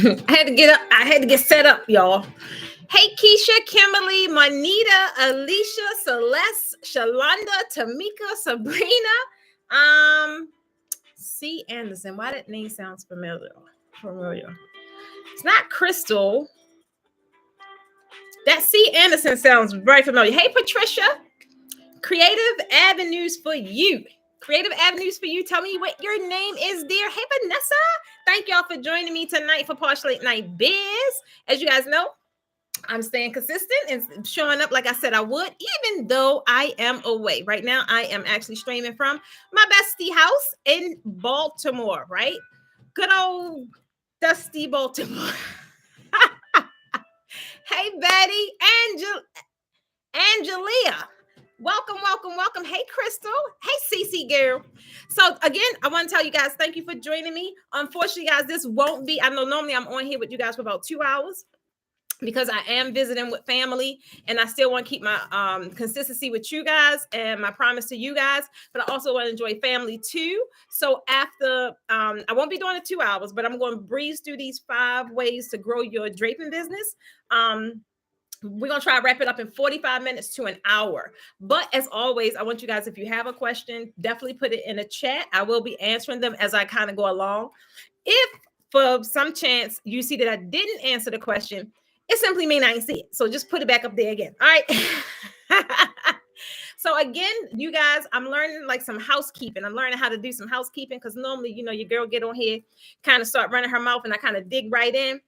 I had to get up. I had to get set up, y'all. Hey, Keisha, Kimberly, Monita, Alicia, Celeste, Shalonda, Tamika, Sabrina, C. Anderson. Why that name sounds familiar? It's not Crystal. That C. Anderson sounds very familiar. Hey, Patricia. Creative Avenues for You. Creative Avenues for You. Tell me what your name is, dear. Hey, Vanessa. Thank y'all for joining me tonight for Posh Late Night Biz. As you guys know, I'm staying consistent and showing up like I said I would, even though I am away. Right now, I am actually streaming from my bestie house in Baltimore, right? Good old dusty Baltimore. Hey, Betty, Angelia. Welcome, welcome, welcome. Hey, Crystal. Hey, Cece girl. So again, I want to tell you guys, thank you for joining me. Unfortunately, guys, this won't be, I know normally I'm on here with you guys for about 2 hours because I am visiting with family and I still want to keep my consistency with you guys and my promise to you guys, but I also want to enjoy family too. So after, I won't be doing it 2 hours, but I'm going to breeze through these 5 ways to grow your draping business. We're going to try to wrap it up in 45 minutes to an hour. But as always, I want you guys, if you have a question, definitely put it in the chat. I will be answering them as I kind of go along. If for some chance you see that I didn't answer the question, it simply means I ain't see it. So just put it back up there again. All right. So again, you guys, I'm learning like some housekeeping. I'm learning how to do some housekeeping because normally, you know, your girl get on here, kind of start running her mouth and I kind of dig right in.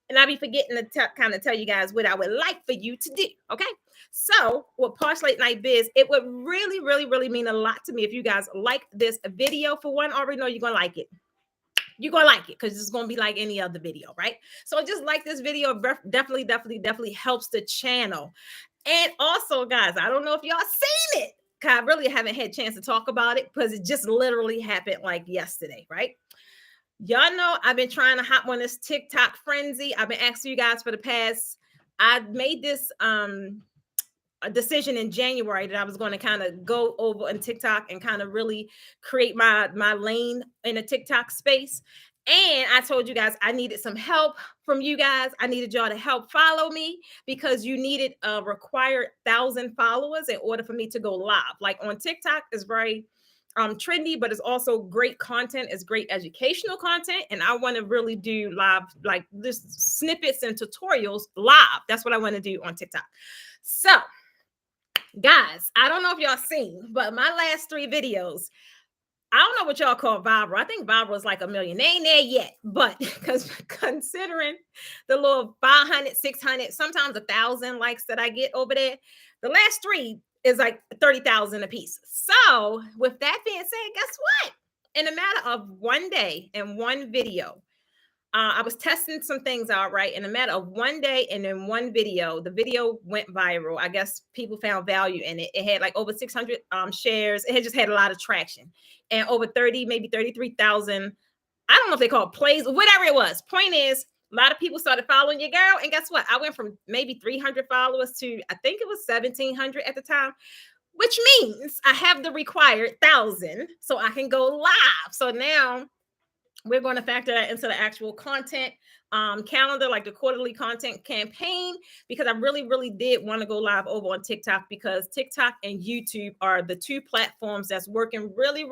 And I'll be forgetting to kind of tell you guys what I would like for you to do. Okay. So with Posh Late Night Biz, it would really, really, really mean a lot to me if you guys like this video. For one, I already know you're going to like it. You're going to like it because it's going to be like any other video, right? So just like this video, definitely helps the channel. And also, guys, I don't know if y'all seen it. I really haven't had a chance to talk about it because it just literally happened like yesterday, right? Y'all know I've been trying to hop on this TikTok frenzy. I've been asking you guys for the past. I made this a decision in January that I was going to kind of go over on TikTok and kind of really create my lane in the TikTok space. And I told you guys I needed some help from you guys. I needed y'all to help follow me because you needed a required 1,000 followers in order for me to go live. Like on TikTok is very trendy, but it's also great content. It's great educational content. And I want to really do live, like this snippets and tutorials live. That's what I want to do on TikTok. So guys, I don't know if y'all seen, but my last 3 videos, I don't know what y'all call viral. I think viral is like 1 million. They ain't there yet, but because considering the little 500, 600, sometimes 1,000 likes that I get over there, the last 3 is like 30,000 a piece. So with that being said, guess what? In a matter of 1 day and 1 video, I was testing some things out, right? In a matter of 1 day and in 1 video, the video went viral. I guess people found value in it. It had like over 600 shares. It had just had a lot of traction and over 30, maybe 33,000. I don't know if they call it plays or whatever it was. Point is, a lot of people started following your girl. And guess what? I went from maybe 300 followers to, I think it was 1,700 at the time, which means I have the required 1,000 so I can go live. So now we're going to factor that into the actual content calendar, like the quarterly content campaign, because I really did want to go live over on TikTok because TikTok and YouTube are the 2 platforms that's working really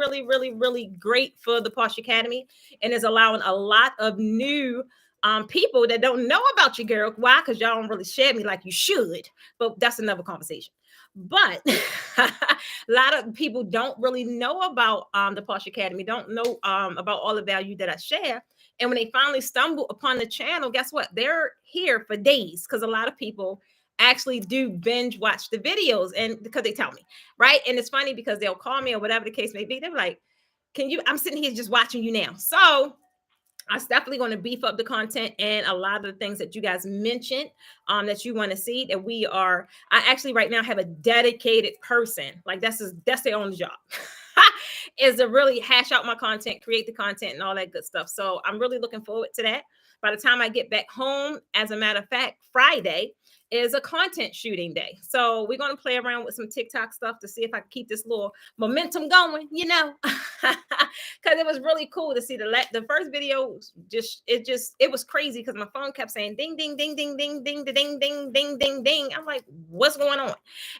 great for the Posh Academy and is allowing a lot of new people that don't know about your girl. Why? Because y'all don't really share me like you should, but that's another conversation. But a lot of people don't really know about the Posh Academy, don't know about all the value that I share. And when they finally stumble upon the channel, guess what? They're here for days because a lot of people actually do binge watch the videos and because they tell me, right? And it's funny because they'll call me or whatever the case may be. They're like, I'm sitting here just watching you now. So I was definitely going to beef up the content and a lot of the things that you guys mentioned that you want to see that I actually right now have a dedicated person. Like that's their only job is to really hash out my content, create the content and all that good stuff. So I'm really looking forward to that by the time I get back home, as a matter of fact, Friday is a content shooting day. So we're going to play around with some TikTok stuff to see if I can keep this little momentum going, because it was really cool to see the first video. It was crazy because my phone kept saying ding, ding, ding, ding, ding, ding, ding, ding, ding, ding, ding. I'm like, what's going on?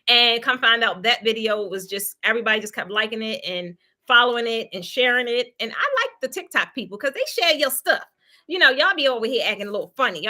And come find out that video was just, everybody just kept liking it and following it and sharing it. And I like the TikTok people because they share your stuff. Y'all be over here acting a little funny.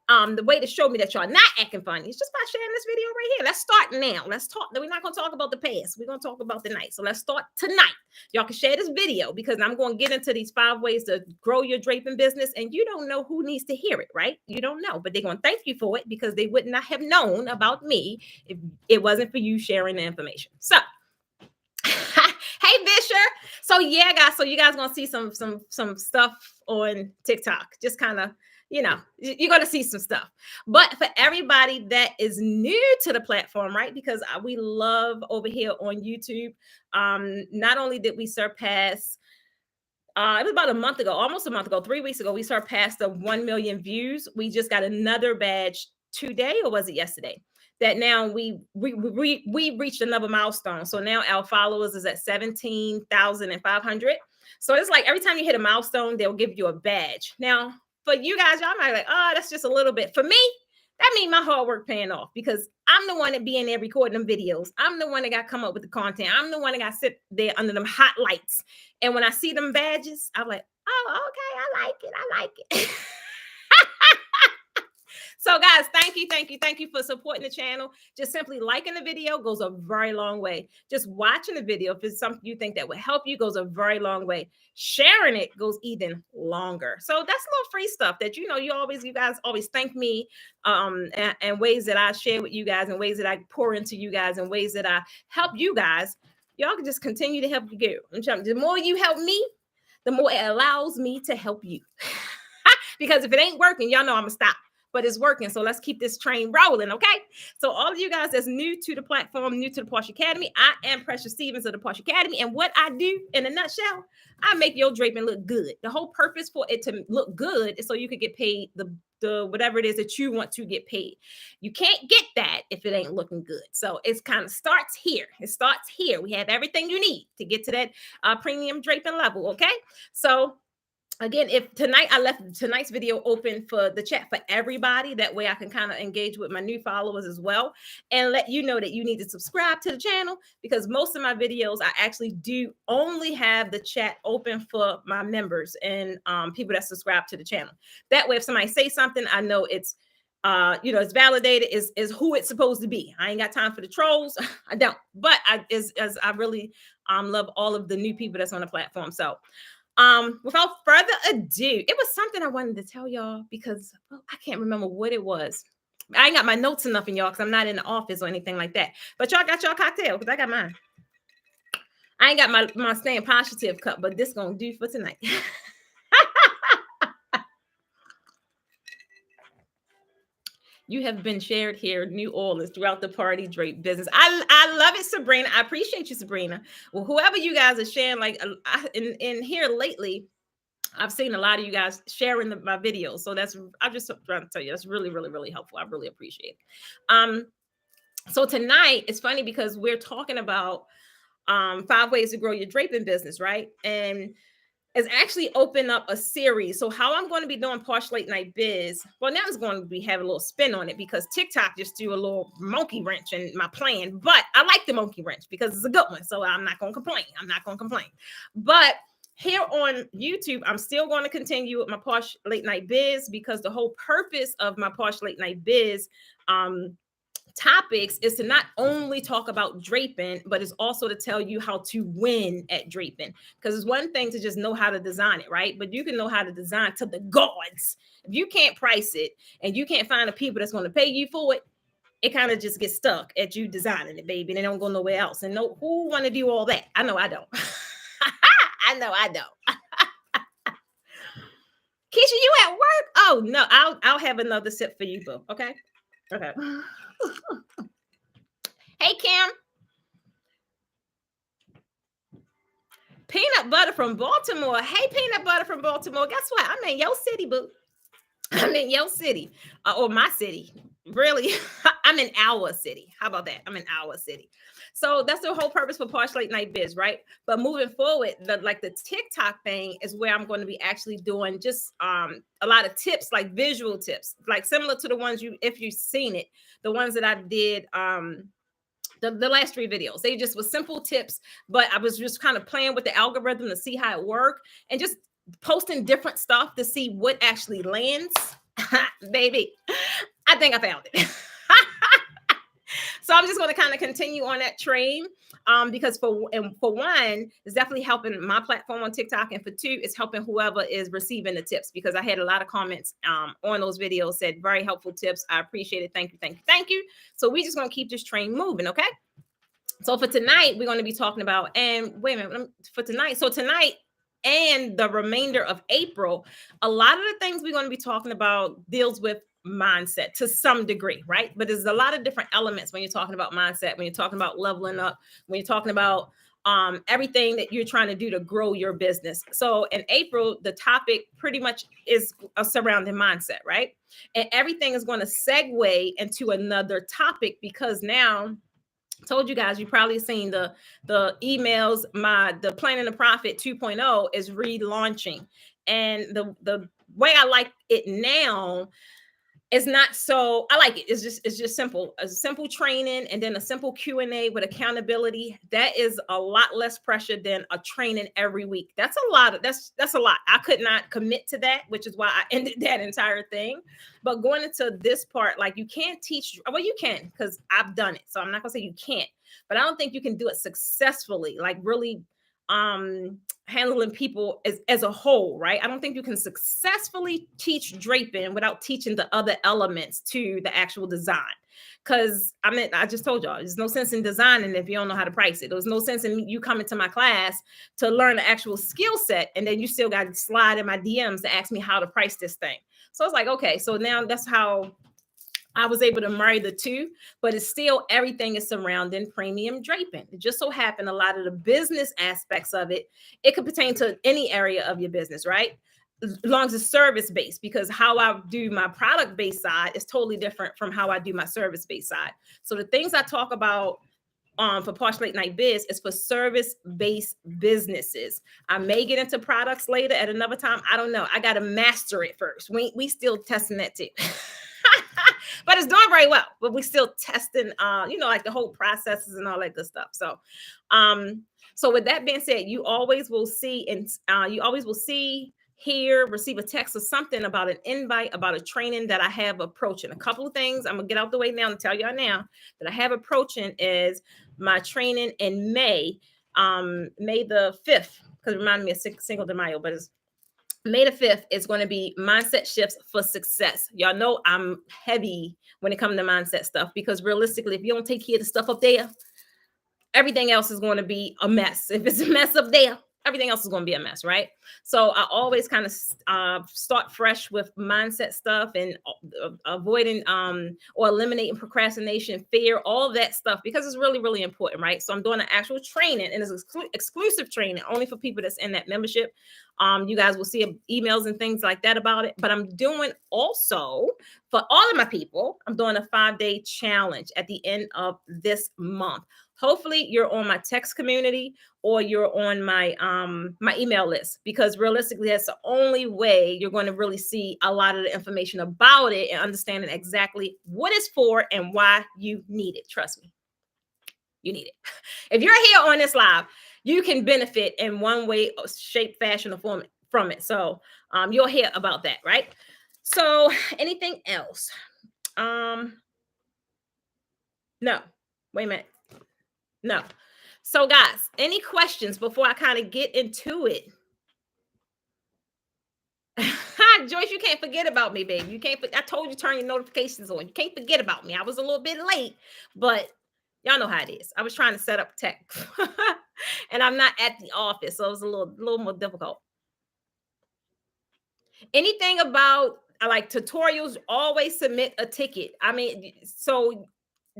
The way to show me that y'all not acting funny is just by sharing this video right here. Let's start now. Let's talk. We're not going to talk about the past. We're going to talk about the night. So let's start tonight. Y'all can share this video because I'm going to get into these 5 ways to grow your draping business. And you don't know who needs to hear it, right? You don't know, but they're going to thank you for it because they would not have known about me if it wasn't for you sharing the information. So, hey, Visher. So yeah, guys. So you guys gonna see some stuff on TikTok. Just kind of, you're gonna see some stuff. But for everybody that is new to the platform, right? Because we love over here on YouTube. Not only did we surpass. It was about a month ago, almost a month ago, 3 weeks ago, we surpassed the 1 million views. We just got another badge today, or was it yesterday? That now we reached another milestone. So now our followers is at 17,500. So it's like every time you hit a milestone, they'll give you a badge. Now, for you guys, y'all might be like, oh, that's just a little bit. For me, that means my hard work paying off because I'm the one that be in there recording them videos. I'm the one that got come up with the content. I'm the one that got sit there under them hot lights. And when I see them badges, I'm like, oh, okay, I like it. So guys, thank you for supporting the channel. Just simply liking the video goes a very long way. Just watching the video, if it's something you think that would help you, goes a very long way. Sharing it goes even longer. So that's a little free stuff that, you guys always thank me and ways that I share with you guys and ways that I pour into you guys and ways that I help you guys. Y'all can just continue to help you go. The more you help me, the more it allows me to help you. Because if it ain't working, y'all know I'm gonna stop. But it's working. So let's keep this train rolling, okay? So all of you guys that's new to the platform, new to the Posh Academy, I am Precious Stevens of the Posh Academy. And what I do in a nutshell, I make your draping look good. The whole purpose for it to look good is so you could get paid the whatever it is that you want to get paid. You can't get that if it ain't looking good. So it's kind of starts here. It starts here. We have everything you need to get to that premium draping level, okay? So again, if I left tonight's video open for the chat for everybody, that way I can kind of engage with my new followers as well and let you know that you need to subscribe to the channel because most of my videos, I actually do only have the chat open for my members and people that subscribe to the channel. That way, if somebody say something, I know it's it's validated, is who it's supposed to be. I ain't got time for the trolls. I don't, but I really love all of the new people that's on the platform. So without further ado, it was something I wanted to tell y'all because I can't remember what it was. I ain't got my notes enough in y'all because I'm not in the office or anything like that. But y'all got y'all cocktail because I got mine. I ain't got my staying positive cup, but this gonna do for tonight. You have been shared here, New Orleans, throughout the party drape business. I love it, Sabrina. I appreciate you, Sabrina. Well, whoever you guys are sharing, like in here lately, I've seen a lot of you guys sharing my videos. So I'm just trying to tell you, that's really, really, really helpful. I really appreciate it. So tonight, it's funny because we're talking about 5 ways to grow your draping business, right? And it's actually opened up a series. So how I'm going to be doing Posh Late Night Biz, well, now it's going to be having a little spin on it because TikTok just do a little monkey wrench in my plan. But I like the monkey wrench because it's a good one. So I'm not going to complain. But here on YouTube, I'm still going to continue with my Posh Late Night Biz because the whole purpose of my Posh Late Night Biz topics is to not only talk about draping, but it's also to tell you how to win at draping. Because it's one thing to just know how to design it, right? But you can know how to design to the gods. If you can't price it and you can't find the people that's going to pay you for it, it kind of just gets stuck at you designing it, baby. And they don't go nowhere else. And who want to do all that? I know I don't. I know I don't. Keisha, you at work? Oh no, I'll have another sip for you, boo. Okay. Hey, Kim. Peanut butter from Baltimore. Hey, peanut butter from Baltimore. Guess what? I'm in your city, boo. I'm in your city, or my city. Really, I'm in our city. How about that? I'm in our city. So that's the whole purpose for Posh Late Night Biz, right? But moving forward, the TikTok thing is where I'm going to be actually doing just a lot of tips, like visual tips, like similar to the ones you, if you've seen it, the ones that I did the last 3 videos. They just were simple tips, but I was just kind of playing with the algorithm to see how it worked and just posting different stuff to see what actually lands. Baby, I think I found it. So I'm just going to kind of continue on that train because for one, it's definitely helping my platform on TikTok, and for two, it's helping whoever is receiving the tips, because I had a lot of comments on those videos said very helpful tips. I appreciate it. Thank you, thank you, thank you. So we're just going to keep this train moving, okay? So for tonight, we're going to be talking about, and wait a minute, for tonight. So tonight and the remainder of April, a lot of the things we're going to be talking about deals with mindset to some degree, right? But there's a lot of different elements when you're talking about mindset, when you're talking about leveling up, when you're talking about everything that you're trying to do to grow your business. So in April, the topic pretty much is surrounding mindset, right? And everything is going to segue into another topic, because now, told you guys, you probably seen the emails, the Planning to Profit 2.0 is relaunching, and the way I like it now, it's not so, I like it. It's just simple. A simple training and then a simple Q&A with accountability. That is a lot less pressure than a training every week. That's a lot. That's a lot. I could not commit to that, which is why I ended that entire thing. But going into this part, like, you can't teach, well, you can, because I've done it. So I'm not gonna say you can't, but I don't think you can do it successfully, like really handling people as a whole, right? I don't think you can successfully teach draping without teaching the other elements to the actual design. Because I mean, I just told y'all, there's no sense in designing if you don't know how to price it. There's no sense in you coming to my class to learn the actual skill set, and then you still got to slide in my DMs to ask me how to price this thing. So it's like, okay, so now that's how I was able to marry the two, but it's still, everything is surrounding premium draping. It just so happened a lot of the business aspects of it, it could pertain to any area of your business, right? As long as it's service based, because how I do my product based side is totally different from how I do my service based side. So the things I talk about for Posh Late Night Biz is for service-based businesses. I may get into products later at another time. I don't know. I got to master it first. We still testing that too. But it's doing very well. But we still testing, like the whole processes and all that good stuff. So, so with that being said, you always will see, and hear, receive a text or something about an invite about a training that I have approaching. A couple of things I'm gonna get out the way now and tell y'all now that I have approaching is my training in May, May the 5th, because it reminded me of Cinco de Mayo, but it's May the 5th is going to be mindset shifts for success. Y'all know I'm heavy when it comes to mindset stuff, because realistically, if you don't take care of the stuff up there, everything else is going to be a mess. If it's a mess up there, everything else is going to be a mess, right? So I always kind of start fresh with mindset stuff and avoiding or eliminating procrastination, fear, all that stuff, because it's really, really important, right? So I'm doing an actual training, and it's exclusive training only for people that's in that membership. You guys will see emails and things like that about it. But I'm doing also, for all of my people, I'm doing a 5-day challenge at the end of this month. Hopefully you're on my text community or you're on my my email list, because realistically, that's the only way you're going to really see a lot of the information about it and understanding exactly what it's for and why you need it. Trust me, you need it. If you're here on this live, you can benefit in one way, shape, fashion, or form from it. So you'll hear about that, right? So anything else? No. Wait a minute. No. So guys, any questions before I kind of get into it? Joyce, you can't forget about me, baby. You can't. I told you turn your notifications on. You can't forget about me. I was a little bit late, but y'all know how it is. I was trying to set up tech, and I'm not at the office, so it was a little more difficult. Anything about I like tutorials? Always submit a ticket. I mean, so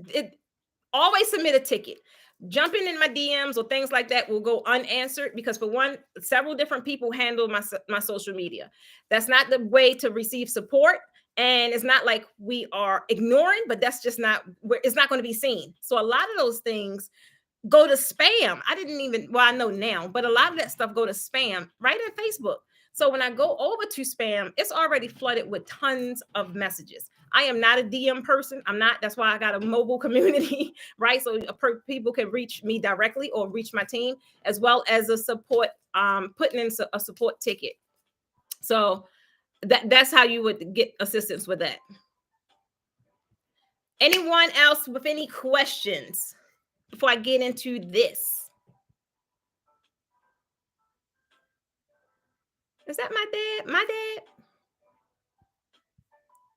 it always submit a ticket. jumping in my DMs or things like that will go unanswered because, for one, several different people handle my social media. That's not the way to receive support. And it's not like we are ignoring, but that's just not where it's not going to be seen. So a lot of those things go to spam. I didn't even, well, I know now, but a lot of that stuff go to spam right at Facebook. So when I go over to spam, it's already flooded with tons of messages. I am not a DM person. I'm not. That's why I got a mobile community, right? So people can reach me directly or reach my team, as well as a support, putting in a support ticket. So that's how you would get assistance with that. Anyone else with any questions before I get into this? Is that my dad? My dad?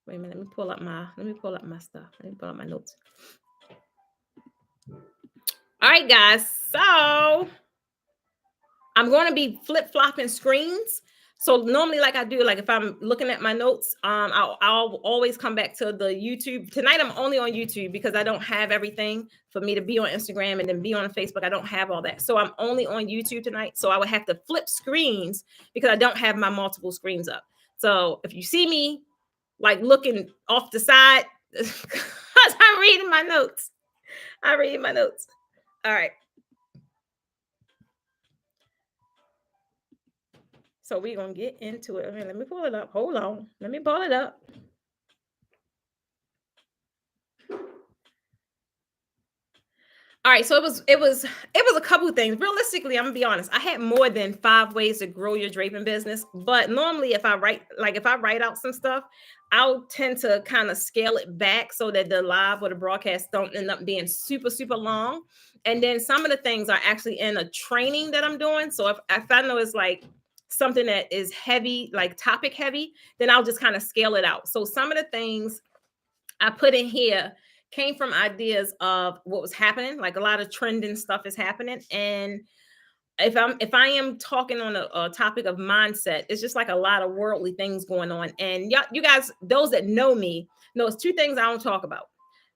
Wait a minute. Let me pull up my stuff. Let me pull up my notes. All right, guys. So I'm going to be flip-flopping screens. So normally, like I do, like if I'm looking at my notes, I'll always come back to the YouTube. Tonight, I'm only on YouTube because I don't have everything for me to be on Instagram and then be on Facebook. I don't have all that. So I'm only on YouTube tonight. So I would have to flip screens because I don't have my multiple screens up. So if you see me like looking off the side, because I'm reading my notes. I'm reading my notes. All right. So we're going to get into it. Let me pull it up. Hold on. Let me pull it up. All right, so it was a couple of things. Realistically, I'm gonna be honest. I had more than 5 ways to grow your draping business, but normally if I write out some stuff, I'll tend to kind of scale it back so that the live or the broadcast don't end up being super super long. And then some of the things are actually in a training that I'm doing. So if I know it's like something that is heavy, like topic heavy, then I'll just kind of scale it out. So some of the things I put in here came from ideas of what was happening. Like a lot of trending stuff is happening. And if I am talking on a topic of mindset, it's just like a lot of worldly things going on. And you guys, those that know me, know it's two things I don't talk about.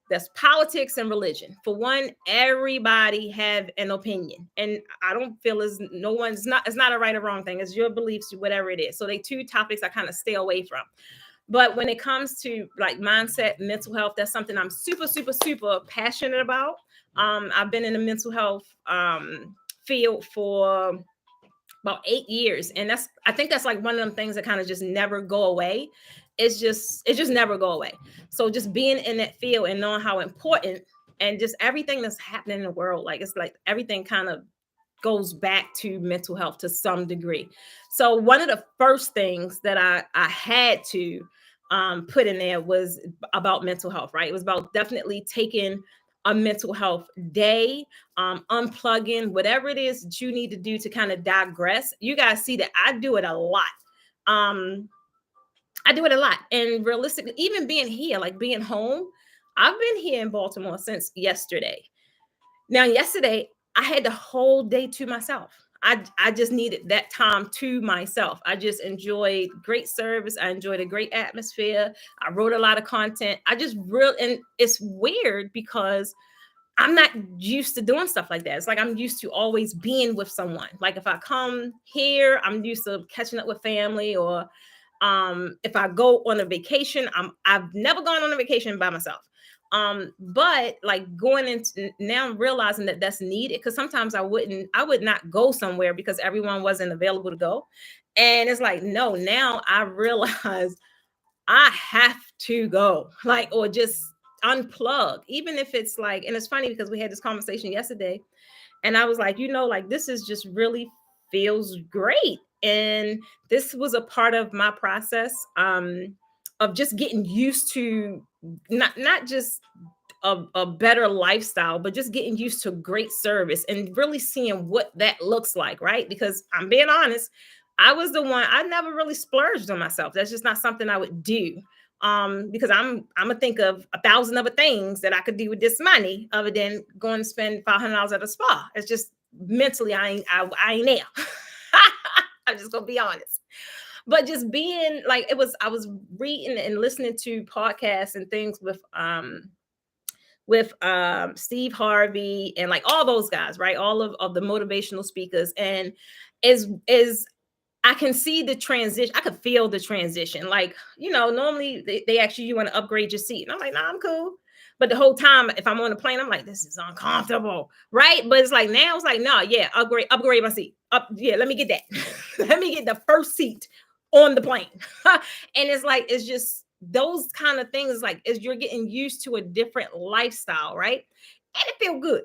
That's politics and religion. For one, everybody have an opinion, and I don't feel as no one's not. It's not a right or wrong thing. It's your beliefs, whatever it is. So they two topics I kind of stay away from. But when it comes to like mindset, mental health, that's something I'm super, super, super passionate about. I've been in the mental health field for about 8 years, and I think that's like one of them things that kind of just never go away. It just never go away. So just being in that field and knowing how important and just everything that's happening in the world, like it's like everything kind of goes back to mental health to some degree. So one of the first things that I had to put in there was about mental health, right? It was about definitely taking a mental health day, unplugging, whatever it is that you need to do to kind of digress. You guys see that I do it a lot. I do it a lot. And realistically, even being here, like being home, I've been here in Baltimore since yesterday. Now, yesterday, I had the whole day to myself. I just needed that time to myself. I just enjoyed great service. I enjoyed a great atmosphere. I wrote a lot of content. And it's weird because I'm not used to doing stuff like that. It's like I'm used to always being with someone. Like if I come here, I'm used to catching up with family, or if I go on a vacation, I've never gone on a vacation by myself. But like going into now, I'm realizing that that's needed because sometimes I would not go somewhere because everyone wasn't available to go. And it's like, no, now I realize I have to go, like, or just unplug, even if it's like, and it's funny because we had this conversation yesterday, and I was like, like this is just really feels great. And this was a part of my process of just getting used to not just a better lifestyle, but just getting used to great service and really seeing what that looks like, right? Because I'm being honest, I was the one, I never really splurged on myself. That's just not something I would do. Because I'm gonna think of 1,000 other things that I could do with this money other than going to spend $500 at a spa. It's just mentally I ain't there. I'm just gonna be honest. But just being like I was reading and listening to podcasts and things with Steve Harvey and like all those guys, right? All of the motivational speakers. And is I can see the transition. I could feel the transition. Like, normally they actually you want to upgrade your seat. And I'm like, nah, I'm cool. But the whole time, if I'm on the plane, I'm like, this is uncomfortable. Right. But it's like now it's like, no, yeah, upgrade my seat. Yeah, let me get that. Let me get the first seat on the plane. And it's like, it's just those kind of things, like as you're getting used to a different lifestyle, right? And it feels good.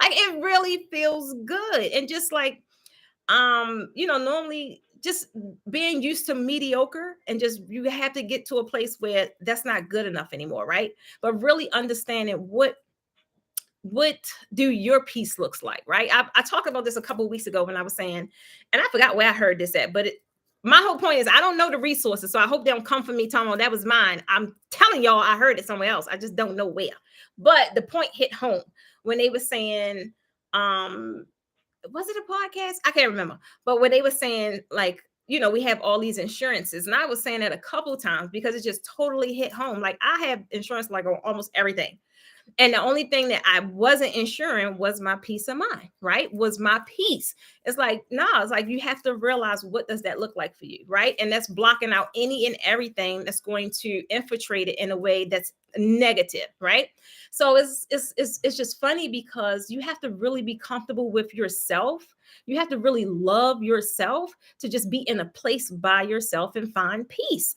Like it really feels good. And just like normally just being used to mediocre and just you have to get to a place where that's not good enough anymore, right? But really understanding what do your peace looks like, right? I talked about this a couple of weeks ago when I was saying, and I forgot where I heard this at, but my whole point is I don't know the resources, so I hope they don't come for me talking about that was mine. I'm telling y'all I heard it somewhere else. I just don't know where. But the point hit home when they were saying, was it a podcast? I can't remember. But when they were saying, like, we have all these insurances. And I was saying that a couple times because it just totally hit home. Like I have insurance like on almost everything. And the only thing that I wasn't insuring was my peace of mind, right? Was my peace. It's like, no, it's like you have to realize what does that look like for you, right? And that's blocking out any and everything that's going to infiltrate it in a way that's negative, right? So it's just funny because you have to really be comfortable with yourself. You have to really love yourself to just be in a place by yourself and find peace.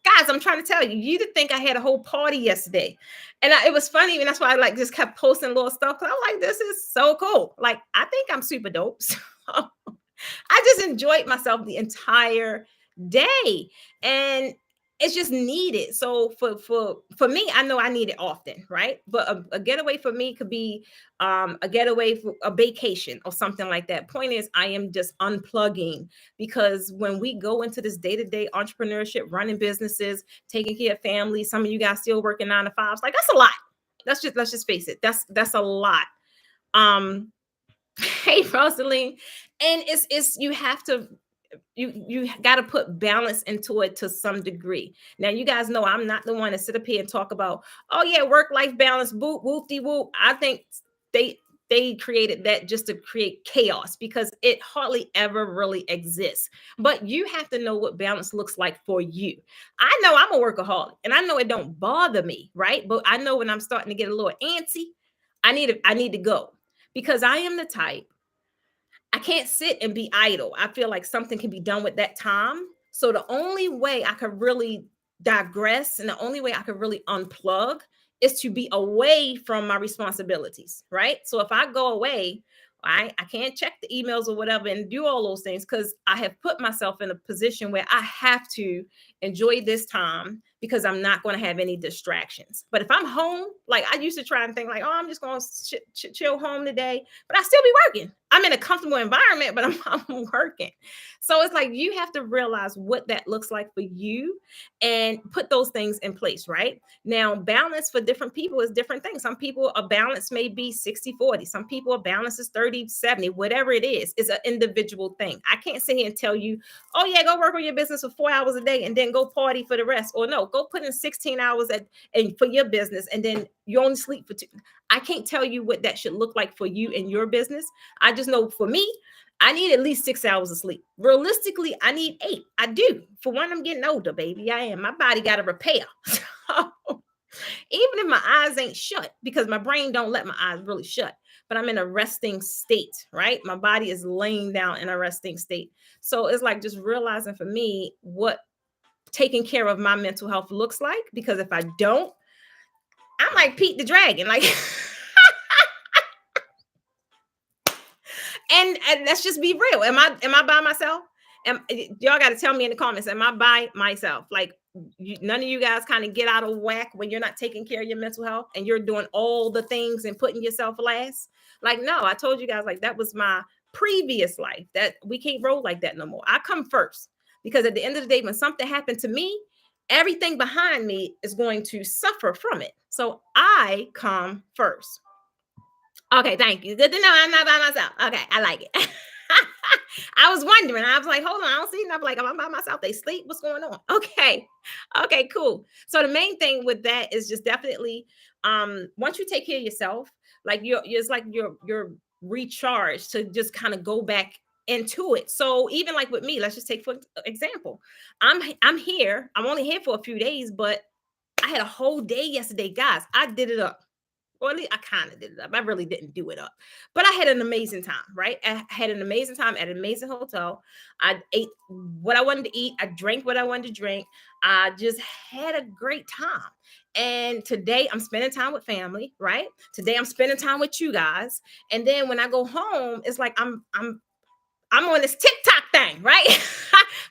Guys, I'm trying to tell you, you didn't think I had a whole party yesterday. And it was funny. And that's why I like just kept posting little stuff. Cause I'm like, this is so cool. Like, I think I'm super dope. So I just enjoyed myself the entire day. And it's just needed. So for me, I know I need it often, right? But a getaway for me could be a getaway for a vacation or something like that. Point is, I am just unplugging because when we go into this day-to-day entrepreneurship, running businesses, taking care of families, some of you guys still working 9 to 5s, like that's a lot. Let's just face it. That's a lot. Um, hey, Rosaline, and it's you have to you got to put balance into it to some degree. Now, you guys know I'm not the one to sit up here and talk about, oh yeah, work-life balance, whoop, whoop-de whoop. I think they created that just to create chaos because it hardly ever really exists. But you have to know what balance looks like for you. I know I'm a workaholic and I know it don't bother me, right? But I know when I'm starting to get a little antsy, I need to go because I am the type I can't sit and be idle. I feel like something can be done with that time. So the only way I could really digress and the only way I could really unplug is to be away from my responsibilities, right? So if I go away, I can't check the emails or whatever and do all those things because I have put myself in a position where I have to enjoy this time because I'm not going to have any distractions. But if I'm home, like I used to try and think like, oh, I'm just going to chill home today, but I still be working. I'm in a comfortable environment, but I'm working. So it's like you have to realize what that looks like for you and put those things in place, right? Now, balance for different people is different things. Some people, a balance may be 60-40. Some people, a balance is 30-70. Whatever it is an individual thing. I can't sit here and tell you, oh yeah, go work on your business for 4 hours a day and then go party for the rest. Or no, go put in 16 hours and for your business and then you only sleep for 2. I can't tell you what that should look like for you and your business. I just know for me, I need at least 6 hours of sleep. Realistically, I need 8. I do. For one, I'm getting older, baby. I am. My body got to repair. So, even if my eyes ain't shut, because my brain don't let my eyes really shut, but I'm in a resting state, right? My body is laying down in a resting state. So it's like just realizing for me what taking care of my mental health looks like. Because if I don't, I'm like Pete the Dragon. Like, and let's just be real. Am I by myself? Y'all got to tell me in the comments, am I by myself? Like none of you guys kind of get out of whack when you're not taking care of your mental health and you're doing all the things and putting yourself last. Like, no, I told you guys, like that was my previous life, that we can't roll like that no more. I come first because at the end of the day, when something happened to me, everything behind me is going to suffer from it. So I come first. Okay, thank you. Good to know I'm not by myself. Okay, I like it. I was wondering. I was like, hold on, I don't see nothing. Like, I'm by myself. They sleep. What's going on? Okay. Okay, cool. So the main thing with that is just definitely once you take care of yourself, like it's like you're recharged to just kind of go back into it. So even like with me, let's just take for example. I'm here. I'm only here for a few days, but I had a whole day yesterday, guys. I did it up. Or at least I kind of did it up. I really didn't do it up. But I had an amazing time, right? I had an amazing time at an amazing hotel. I ate what I wanted to eat. I drank what I wanted to drink. I just had a great time. And today I'm spending time with family, right? Today I'm spending time with you guys. And then when I go home, it's like I'm on this TikTok thing, right?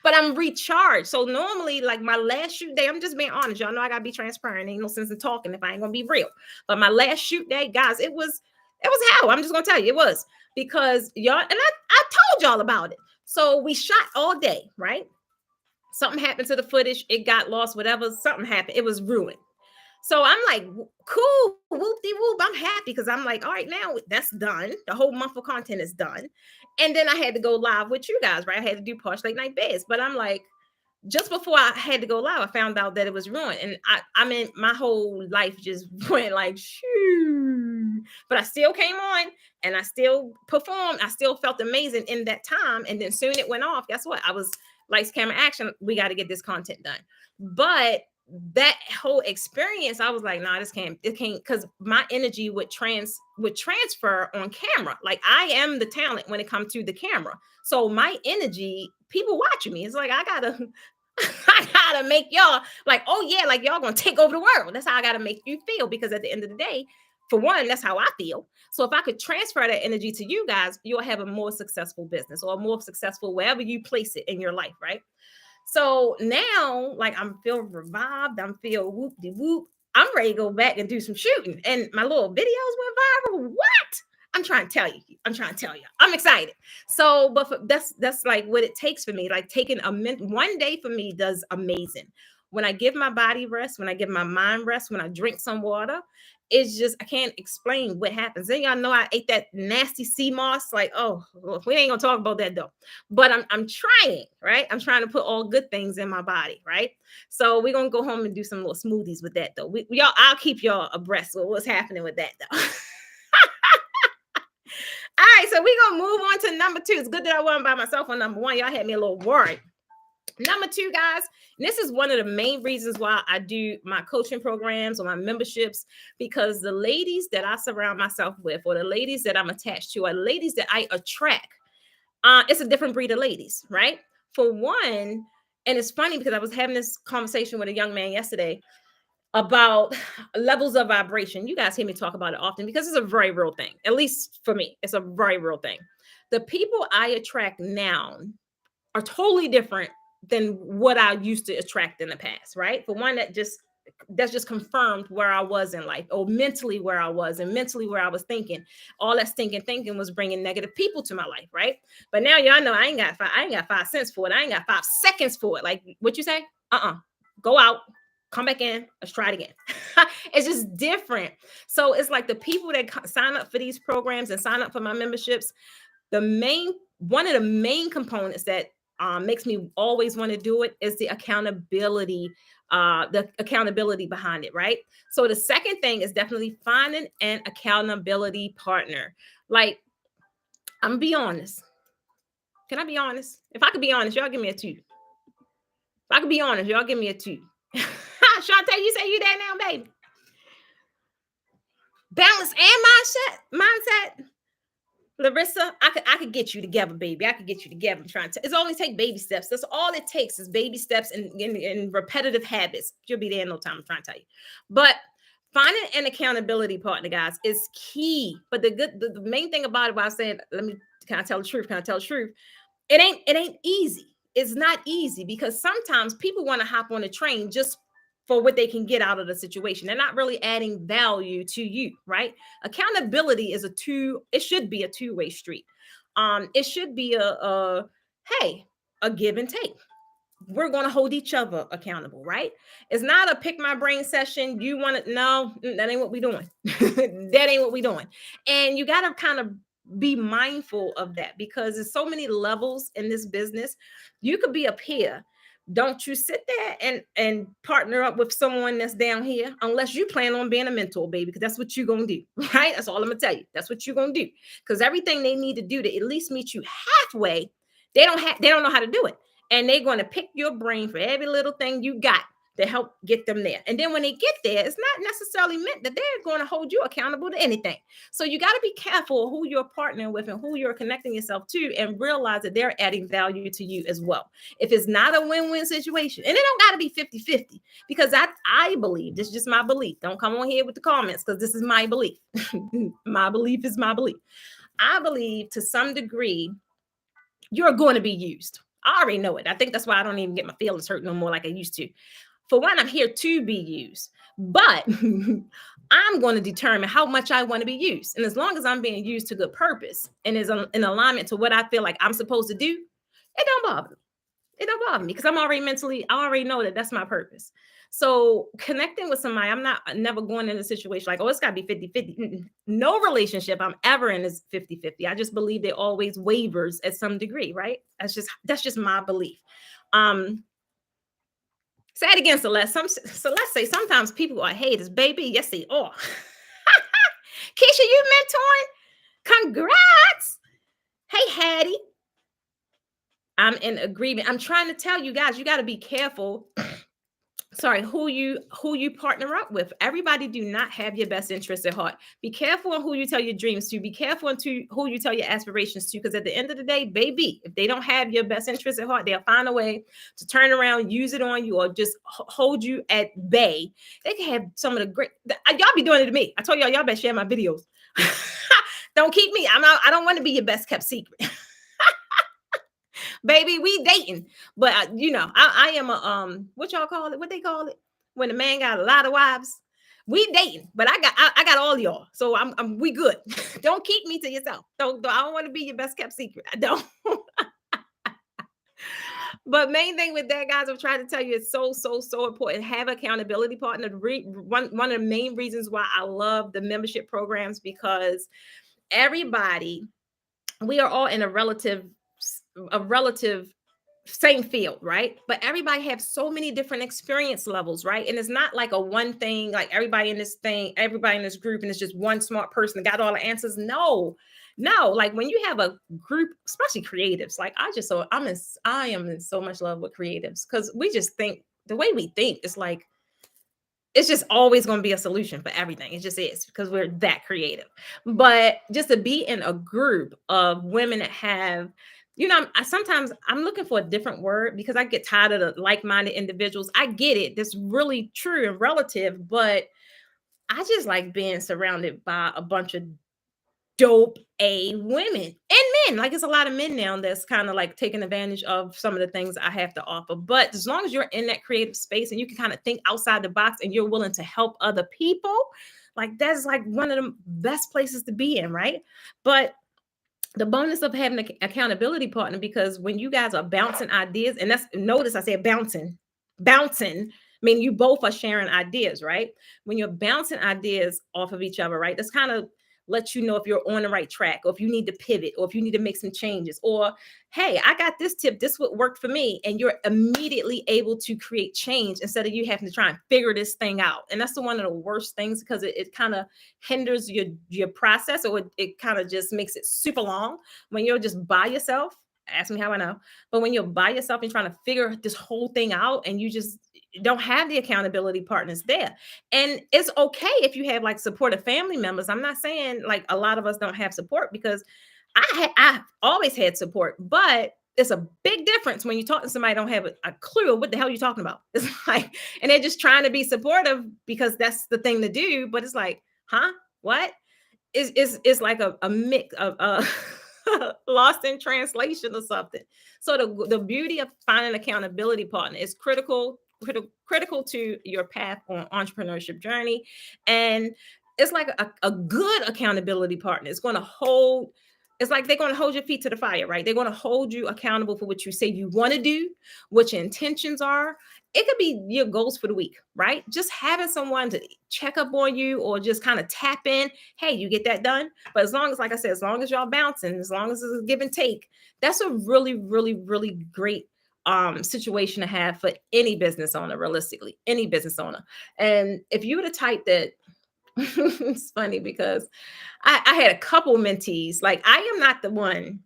But I'm recharged. So normally, like my last shoot day, I'm just being honest. Y'all know I gotta be transparent. Ain't no sense in talking if I ain't gonna be real. But my last shoot day, guys, it was hell. I'm just gonna tell you, it was because y'all and I told y'all about it. So we shot all day, right? Something happened to the footage, it got lost, whatever, something happened, it was ruined. So I'm like, cool, whoop de whoop. I'm happy because I'm like, all right, now that's done. The whole month of content is done. And then I had to go live with you guys, right? I had to do Posh Late Night Beds. But I'm like, just before I had to go live, I found out that it was ruined. And I mean, my whole life just went like, shoo. But I still came on and I still performed. I still felt amazing in that time. And then soon it went off. Guess what? I was lights, camera, action. We got to get this content done. But that whole experience, I was like, nah, it can't, because my energy would transfer on camera. Like I am the talent when it comes to the camera. So my energy, people watching me, it's like I gotta I gotta make y'all like, oh yeah, like y'all gonna take over the world. That's how I gotta make you feel. Because at the end of the day, for one, that's how I feel. So if I could transfer that energy to you guys, you'll have a more successful business or more successful wherever you place it in your life, right? So now, like I'm feeling revived, I'm feeling whoop de whoop. I'm ready to go back and do some shooting. And my little videos went viral. What? I'm trying to tell you. I'm trying to tell you. I'm excited. So, but that's like what it takes for me. Like taking one day for me does amazing. When I give my body rest, when I give my mind rest, when I drink some water, it's just I can't explain what happens. Then y'all know I ate that nasty sea moss. Like, oh, well, we ain't gonna talk about that though. But I'm trying, right? I'm trying to put all good things in my body, right? So we're gonna go home and do some little smoothies with that though. Y'all, I'll keep y'all abreast with what's happening with that though. All right, so we're gonna move on to number two. It's good that I wasn't by myself on number one. Y'all had me a little worried. Number two, guys, and this is one of the main reasons why I do my coaching programs or my memberships, because the ladies that I surround myself with, or the ladies that I'm attached to, are ladies that I attract. It's a different breed of ladies, right? For one, and it's funny because I was having this conversation with a young man yesterday about levels of vibration. You guys hear me talk about it often because it's a very real thing. At least for me, it's a very real thing. The people I attract now are totally different than what I used to attract in the past, right? For one, that's just confirmed where I was in life, or mentally where I was, and mentally where I was thinking. All that stinking thinking was bringing negative people to my life, right? But now y'all know I ain't got 5 cents for it. I ain't got 5 seconds for it. Like what you say? Go out, come back in, let's try it again. It's just different. So it's like the people that sign up for these programs and sign up for my memberships, one of the main components that makes me always want to do it is the accountability behind it, right? So the second thing is definitely finding an accountability partner. Like, I'm gonna be honest. Can I be honest? If I could be honest, y'all give me a 2. If I could be honest, y'all give me a 2. Shantae, you say you there now, baby? Balance and mindset. Larissa, I could get you together, baby. I could get you together. I'm trying to. It's only take baby steps. That's all it takes is baby steps and repetitive habits. You'll be there in no time. I'm trying to tell you. But finding an accountability partner, guys, is key. But the main thing about it, while I said, can I tell the truth? Can I tell the truth? It ain't easy. It's not easy because sometimes people want to hop on a train just for what they can get out of the situation. They're not really adding value to you, right? Accountability is it should be a two-way street. It should be a give and take. We're going to hold each other accountable, right? It's not a pick my brain session. You want to, no, that ain't what we doing. That ain't what we doing. And you got to kind of be mindful of that, because there's so many levels in this business. You could be up here. Don't you sit there and partner up with someone that's down here unless you plan on being a mentor, baby, because that's what you're gonna do, right? That's all I'm gonna tell you. That's what you're gonna do. Because everything they need to do to at least meet you halfway, they don't know how to do it. And they're gonna pick your brain for every little thing you got to help get them there. And then when they get there, it's not necessarily meant that they're going to hold you accountable to anything. So you got to be careful who you're partnering with and who you're connecting yourself to, and realize that they're adding value to you as well. If it's not a win-win situation, and it don't got to be 50-50, because I believe, this is just my belief. Don't come on here with the comments, because this is my belief. My belief is my belief. I believe to some degree, you're going to be used. I already know it. I think that's why I don't even get my feelings hurt no more like I used to. For one, I'm here to be used, but I'm going to determine how much I want to be used. And as long as I'm being used to good purpose and is in alignment to what I feel like I'm supposed to do, it don't bother me. It don't bother me, because I'm already I already know that that's my purpose. So connecting with somebody, I'm never going in a situation like, oh, it's got to be 50-50. No relationship I'm ever in is 50-50. I just believe it always wavers at some degree, right? That's just my belief. Say it again, Celeste. Celeste say sometimes people are haters, baby. Yes, they are. Keisha, you mentoring? Congrats. Hey, Hattie. I'm in agreement. I'm trying to tell you guys, you got to be careful. Sorry, who you partner up with. Everybody do not have your best interest at heart. Be careful on who you tell your dreams to. Be careful on who you tell your aspirations to, because at the end of the day, baby, if they don't have your best interest at heart, they'll find a way to turn around, use it on you, or just hold you at bay. They can have some of the great. Y'all be doing it to me. I told y'all better share my videos. Don't keep me. I don't want to be your best kept secret. Baby, we dating, but I am a what y'all call it? What they call it when a man got a lot of wives? We dating, but I got all y'all, so we good. Don't keep me to yourself. I don't want to be your best kept secret. I don't. But main thing with that, guys, I'm trying to tell you, it's so important. Have accountability partner. One of the main reasons why I love the membership programs, because everybody, we are all in a relative same field, right? But everybody have so many different experience levels, right? And it's not like a one thing, like everybody in this group, and it's just one smart person that got all the answers. No, like when you have a group, especially creatives, like I am in so much love with creatives, because we just think the way we think is like, it's just always going to be a solution for everything. It just is, because we're that creative. But just to be in a group of women that have, sometimes I'm looking for a different word, because I get tired of the like-minded individuals. I get it. That's really true and relative, but I just like being surrounded by a bunch of dope women and men. Like, it's a lot of men now that's kind of like taking advantage of some of the things I have to offer. But as long as you're in that creative space and you can kind of think outside the box and you're willing to help other people, like that's like one of the best places to be in, right? But the bonus of having an accountability partner, because when you guys are bouncing ideas, and notice I said bouncing, I mean, you both are sharing ideas, right? When you're bouncing ideas off of each other, right? That's kind of lets you know if you're on the right track, or if you need to pivot, or if you need to make some changes, or, hey, I got this tip, this would work for me. And you're immediately able to create change instead of you having to try and figure this thing out. And that's one of the worst things, because it kind of hinders your process, or it kind of just makes it super long when you're just by yourself. Ask me how I know. But when you're by yourself and trying to figure this whole thing out, and you just don't have the accountability partners there. And it's okay if you have like supportive family members. I'm not saying like a lot of us don't have support, because I've always had support, but it's a big difference when you talk to somebody don't have a clue of what the hell you're talking about. It's like, and they're just trying to be supportive because that's the thing to do. But it's like, huh? What? It's like a mix of lost in translation or something. So the beauty of finding an accountability partner is critical to your path on entrepreneurship journey. And it's like a good accountability partner. It's like they're going to hold your feet to the fire, right? They're going to hold you accountable for what you say you want to do, what your intentions are, it could be your goals for the week, right? Just having someone to check up on you or just kind of tap in. Hey, you get that done. But as long as, like I said, as long as y'all bouncing, as long as it's a give and take, that's a really, really, really great situation to have for any business owner, realistically, any business owner. And if you were the type that it's funny because I had a couple mentees, like I am not the one.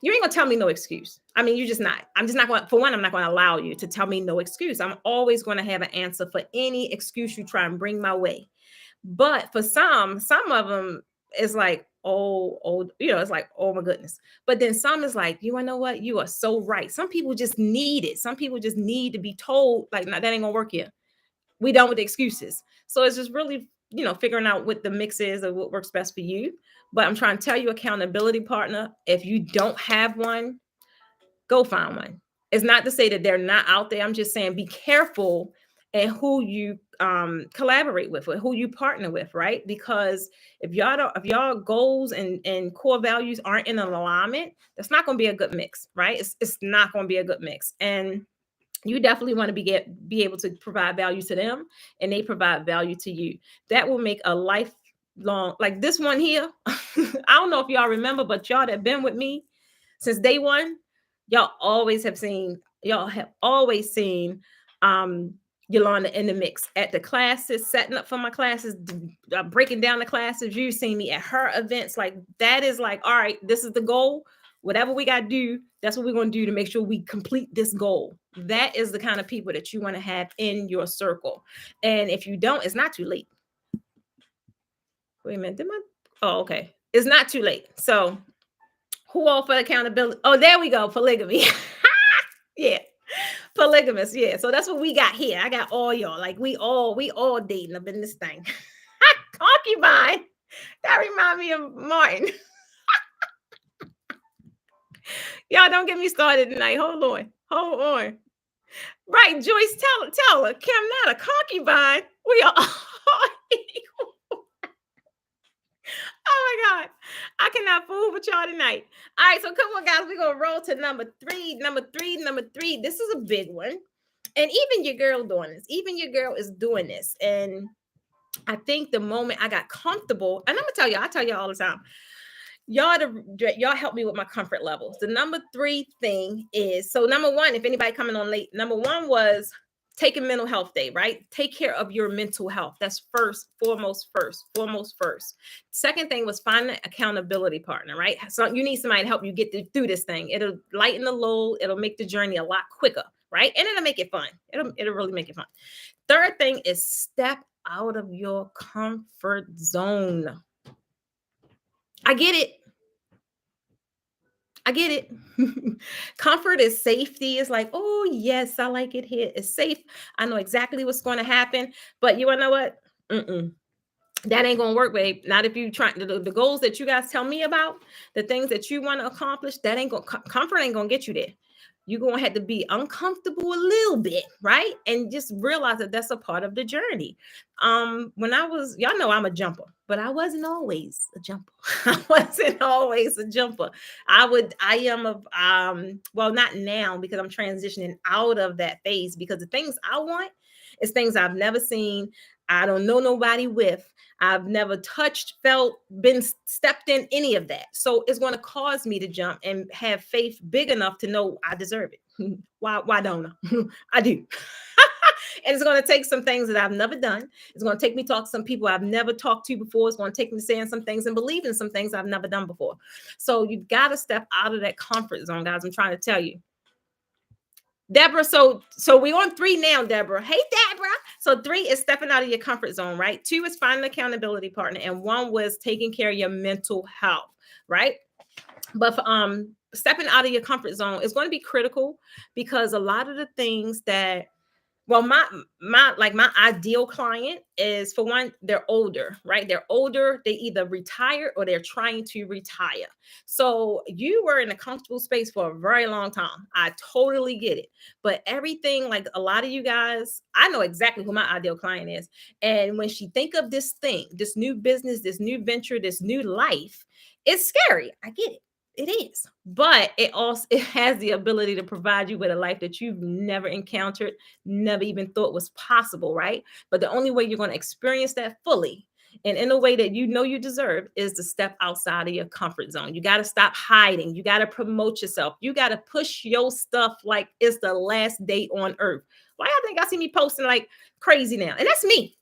You ain't gonna tell me no excuse. I mean, you're just not. I'm just not going. For one, I'm not going to allow you to tell me no excuse. I'm always going to have an answer for any excuse you try and bring my way. But for some of them, it's like, oh, it's like, oh my goodness. But then some is like, you wanna know what? You are so right. Some people just need it. Some people just need to be told, like, no, that ain't gonna work here. We done with the excuses. So it's just really, figuring out what the mix is of what works best for you. But I'm trying to tell you, accountability partner, if you don't have one, go find one. It's not to say that they're not out there. I'm just saying be careful and who you collaborate with or who you partner with, right? Because if y'all goals and core values aren't in alignment, that's not going to be a good mix, right? It's not going to be a good mix. And you definitely want to be able to provide value to them and they provide value to you. That will make a lifelong, like this one here. I don't know if y'all remember, but y'all that been with me since day one, y'all have always seen Yolanda in the mix at the classes, setting up for my classes, breaking down the classes. You've seen me at her events. Like that is like, all right, this is the goal. Whatever we got to do, that's what we're going to do to make sure we complete this goal. That is the kind of people that you want to have in your circle. And if you don't, it's not too late. Wait a minute. Oh, okay. It's not too late. So who all for accountability? Oh, there we go. Polygamy. Yeah. Polygamous. Yeah. So that's what we got here. I got all y'all. Like we all dating up in this thing. Concubine. That remind me of Martin. Y'all don't get me started tonight. Hold on. Right, Joyce, tell her, Kim, not a concubine. We are all equal. Oh my God. I cannot fool with y'all tonight. All right, so come on, guys. We're gonna roll to number three. Number three. This is a big one. And even your girl doing this. Even your girl is doing this. And I think the moment I got comfortable, and I'm gonna tell you, I tell you all the time, y'all help me with my comfort levels. The number three thing is, so number one, if anybody coming on late, number one was taking mental health day, right? Take care of your mental health. That's foremost. Second thing was find an accountability partner, right? So you need somebody to help you get through this thing. It'll lighten the load. It'll make the journey a lot quicker, right? And it'll make it fun. It'll really make it fun. Third thing is step out of your comfort zone. I get it. Comfort is safety. It's like, oh, yes, I like it here. It's safe. I know exactly what's going to happen. But you want to know what? That ain't going to work, babe. Not if you try the goals that you guys tell me about, the things that you want to accomplish, comfort ain't going to get you there. You're going to have to be uncomfortable a little bit, right? And just realize that that's a part of the journey. When I was, y'all know I'm a jumper, but I wasn't always a jumper. Well, not now because I'm transitioning out of that phase because the things I want is things I've never seen. I don't know nobody with. I've never touched, felt, been stepped in any of that. So it's going to cause me to jump and have faith big enough to know I deserve it. Why don't I? I do. And it's going to take some things that I've never done. It's going to take me to talk to some people I've never talked to before. It's going to take me saying some things and believing some things I've never done before. So you've got to step out of that comfort zone, guys. I'm trying to tell you. Deborah, so we're on 3 now, Deborah. Hey, Deborah. So 3 is stepping out of your comfort zone, right? 2 is finding an accountability partner, and 1 was taking care of your mental health, right? But stepping out of your comfort zone is going to be critical because a lot of the things that, well, my ideal client is, for one, they're older, right? They're older. They either retire or they're trying to retire. So you were in a comfortable space for a very long time. I totally get it. But everything, like a lot of you guys, I know exactly who my ideal client is. And when she think of this thing, this new business, this new venture, this new life, it's scary. I get it. It is, but it has the ability to provide you with a life that you've never encountered, never even thought was possible, right? But the only way you're going to experience that fully and in a way that you know you deserve is to step outside of your comfort zone. You got to stop hiding. You got to promote yourself. You got to push your stuff like it's the last day on earth. Why y'all think I see me posting like crazy now? And that's me.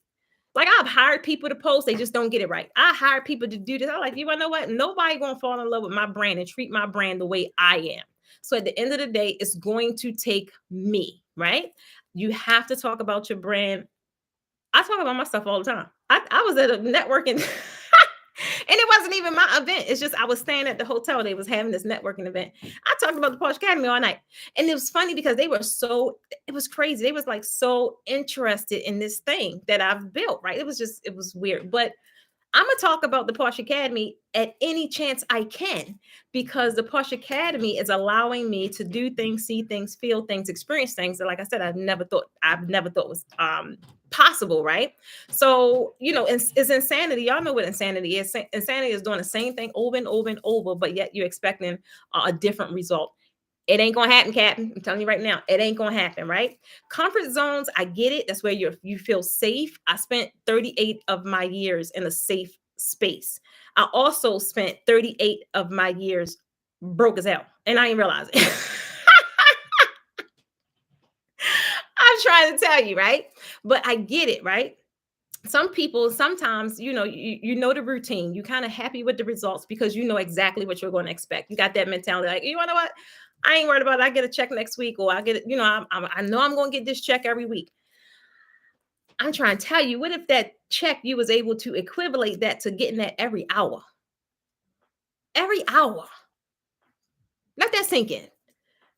Like I've hired people to post, they just don't get it right. I hire people to do this. I'm like, you wanna know what? Nobody gonna fall in love with my brand and treat my brand the way I am. So at the end of the day, it's going to take me, right? You have to talk about your brand. I talk about myself all the time. I was at a networking and it wasn't even my event. It's just I was staying at the hotel. They was having this networking event. I talked about the Posh Academy all night. And it was funny because it was crazy. They was like so interested in this thing that I've built, right? It was weird. But I'm gonna talk about the Posh Academy at any chance I can because the Posh Academy is allowing me to do things, see things, feel things, experience things that, like I said, I've never thought was possible, right? So it's insanity. Y'all know what insanity is. Insanity is doing the same thing over and over and over, but yet you're expecting a different result. It ain't gonna happen, Captain. I'm telling you right now, it ain't gonna happen, right? Comfort zones, I get it. That's where you feel safe. I spent 38 of my years in a safe space. I also spent 38 of my years broke as hell, and I didn't realize it. I'm trying to tell you, right? But I get it, right? Some people sometimes you know the routine, you kind of happy with the results because you know exactly what you're going to expect. You got that mentality like, you know what, I ain't worried about it. I get a check next week, or I get it, I know I'm going to get this check every week. I'm trying to tell you, what if that check you was able to equivalent that to getting that every hour? Let that sink in.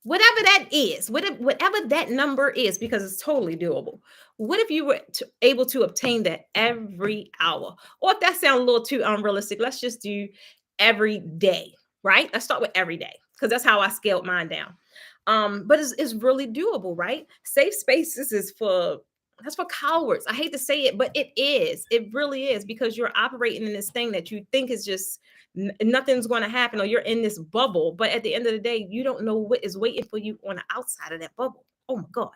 Whatever that is, whatever that number is, because it's totally doable. What if you were able to obtain that every hour? Or if that sounds a little too unrealistic, let's just do every day, right? Let's start with every day because that's how I scaled mine down. But it's really doable, right? Safe spaces is for that's for cowards. I hate to say it, but it is. It really is because you're operating in this thing that you think is just nothing's going to happen, or you're in this bubble. But at the end of the day, you don't know what is waiting for you on the outside of that bubble. Oh my God.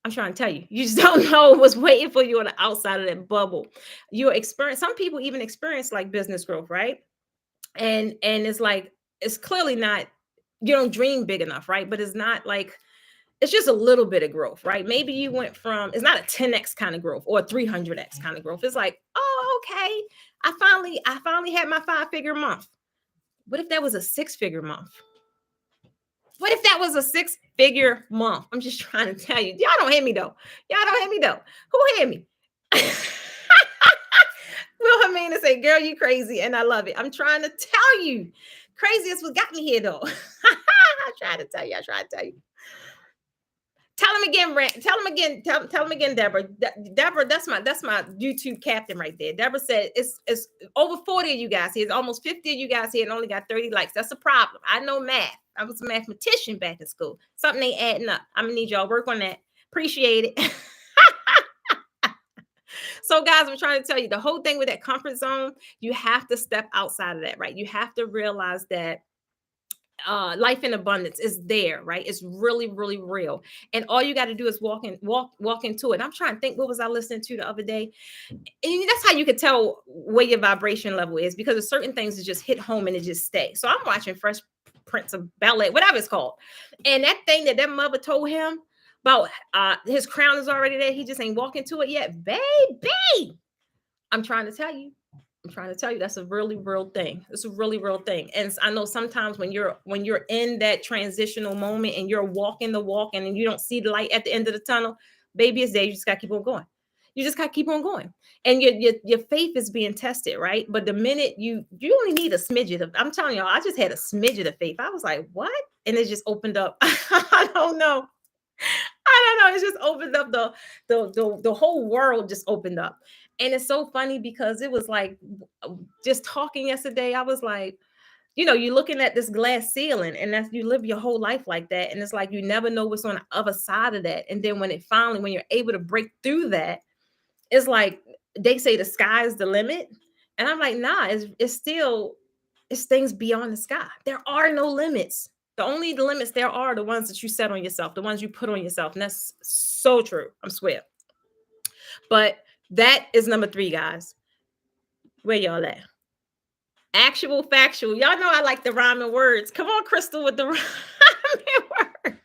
I'm trying to tell you, you just don't know what's waiting for you on the outside of that bubble. Some people even experience like business growth, right? And it's like, it's clearly not, you don't dream big enough, right? But it's not like, it's just a little bit of growth, right? Maybe you went from, it's not a 10x kind of growth or a 300x kind of growth. It's like, oh, okay. I finally had my 5-figure month. What if that was a 6-figure month? What if that was a 6-figure month? I'm just trying to tell you. Y'all don't hear me though. Y'all don't hear me though. Who hear me? Wilhelmina say, girl, you crazy. And I love it. I'm trying to tell you. Crazy is what got me here though. I tried to tell you. I tried to tell you. Tell him again, Rand. Tell him again. Tell him again, Deborah. Deborah, that's my YouTube captain right there. Deborah said it's over 40 of you guys here. It's almost 50 of you guys here and only got 30 likes. That's a problem. I know math. I was a mathematician back in school. Something ain't adding up. I'm gonna need y'all to work on that. Appreciate it. So, guys, I'm trying to tell you the whole thing with that comfort zone, you have to step outside of that, right? You have to realize that life in abundance is there, right? It's really, really real. And all you got to do is walk into it. I'm trying to think, what was I listening to the other day? And that's how you can tell where your vibration level is, because there's certain things that just hit home and it just stay. So I'm watching Fresh Prince of Ballet, whatever it's called. And that thing that mother told him about his crown is already there. He just ain't walking to it yet. Baby, I'm trying to tell you. That's a really real thing. It's a really real thing. And I know sometimes when you're in that transitional moment and you're walking the walk and you don't see the light at the end of the tunnel, baby, it's there. You just got to keep on going. You just got to keep on going. And your faith is being tested, right? But the minute you only need a smidget of, I'm telling y'all, I just had a smidget of faith. I was like, what? And it just opened up. I don't know. It's just opened up the whole world just opened up. And it's so funny because it was like just talking yesterday. I was like, you're looking at this glass ceiling and that's, you live your whole life like that. And it's like, you never know what's on the other side of that. And then when you're able to break through that, it's like they say the sky's the limit. And I'm like, nah, it's still It's things beyond the sky. There are no limits. The only limits there are the ones that you set on yourself, the ones you put on yourself. And that's so true. I swear. But that is number 3, guys. Where y'all at? Actual, factual. Y'all know I like the rhyming words. Come on, Crystal, with the rhyming words.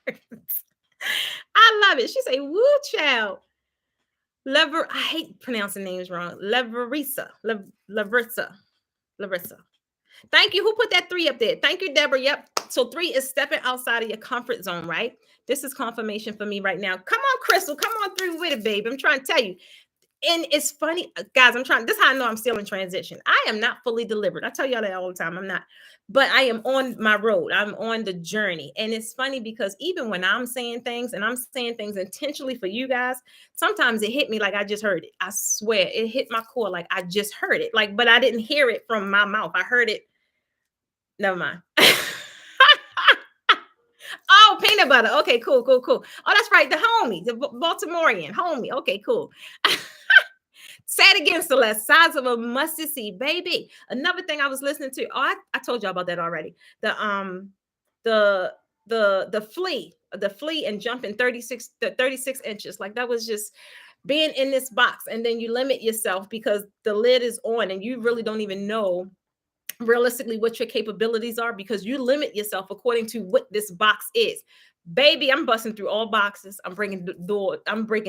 I love it. She say, woo, child. I hate pronouncing names wrong. Larissa. Thank you. Who put that 3 up there? Thank you, Deborah. Yep. So 3 is stepping outside of your comfort zone, right? This is confirmation for me right now. Come on, Crystal. Come on through with it, babe. I'm trying to tell you. And it's funny, guys, this is how I know I'm still in transition. I am not fully delivered. I tell y'all that all the time. I'm not. But I am on my road. I'm on the journey. And it's funny because even when I'm saying things and I'm saying things intentionally for you guys, sometimes it hit me like I just heard it. I swear it hit my core like I just heard it. But I didn't hear it from my mouth. I heard it. Never mind. Oh, peanut butter. Okay, cool. Oh, that's right. The homie, the Baltimorean homie. Okay, cool. Say it again, Celeste. Size of a mustard seed, baby. Another thing I was listening to. Oh, I told y'all about that already. The flea and jumping 36 inches. Like that was just being in this box, and then you limit yourself because the lid is on, and you really don't even know realistically what your capabilities are because you limit yourself according to what this box is. Baby, I'm busting through all boxes. I'm breaking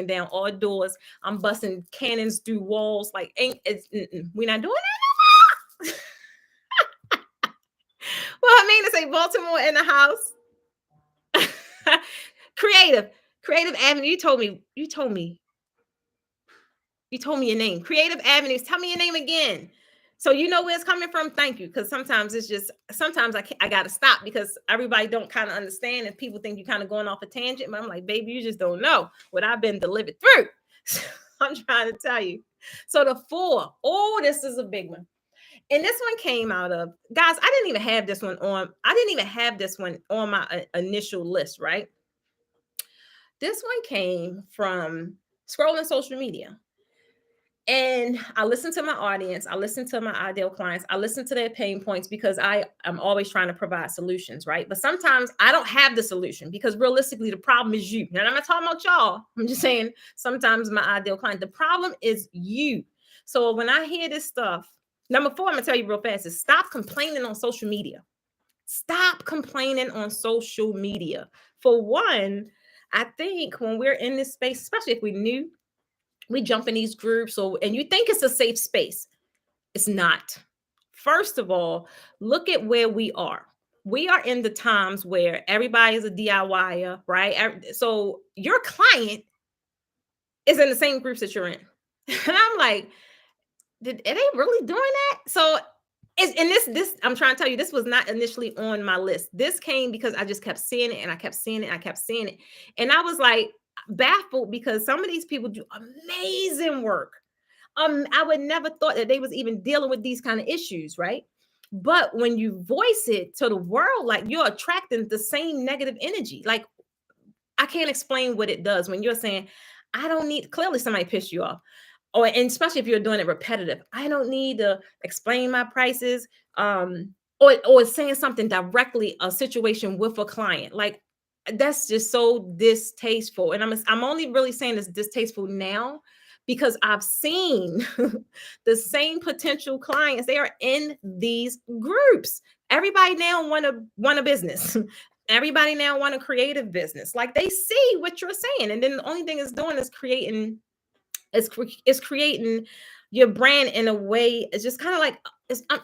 down all doors. I'm busting cannons through walls. Like, we're not doing that no more. Well, I mean to say Baltimore in the house. Creative Avenue. You told me your name. Creative Avenues. Tell me your name again. So you know where it's coming from. Thank you. Because sometimes I got to stop because everybody don't kind of understand and people think you're kind of going off a tangent. But I'm like, baby, you just don't know what I've been delivered through. I'm trying to tell you. So the 4. Oh, this is a big one. And this one came out of, guys, I didn't even have this one on my initial list, right? This one came from scrolling social media. And I listen to my audience. I listen to my ideal clients. I listen to their pain points because I am always trying to provide solutions, right? But sometimes I don't have the solution because realistically, the problem is you. And I'm not talking about y'all. I'm just saying sometimes my ideal client, the problem is you. So when I hear this stuff, number 4, I'm going to tell you real fast is stop complaining on social media. Stop complaining on social media. For one, I think when we're in this space, especially if we're new, we jump in these groups and you think it's a safe space. It's not. First of all, look at where we are. We are in the times where everybody is a DIYer, right? So your client is in the same groups that you're in. And I'm like, are they really doing that? So this I'm trying to tell you, this was not initially on my list. This came because I just kept seeing it and I kept seeing it and I kept seeing it. And I was like, baffled because some of these people do amazing work. I would never thought that they was even dealing with these kind of issues, right? But when you voice it to the world, like you're attracting the same negative energy. Like I can't explain what it does when you're saying, I don't need, clearly somebody pissed you off. And especially if you're doing it repetitive, I don't need to explain my prices. Or saying something directly, a situation with a client. Like that's just so distasteful. And I'm only really saying it's distasteful now because I've seen the same potential clients. They are in these groups. Everybody now want a business. Everybody now want a creative business. Like they see what you're saying. And then the only thing it's doing is creating your brand in a way. It's just kind of like,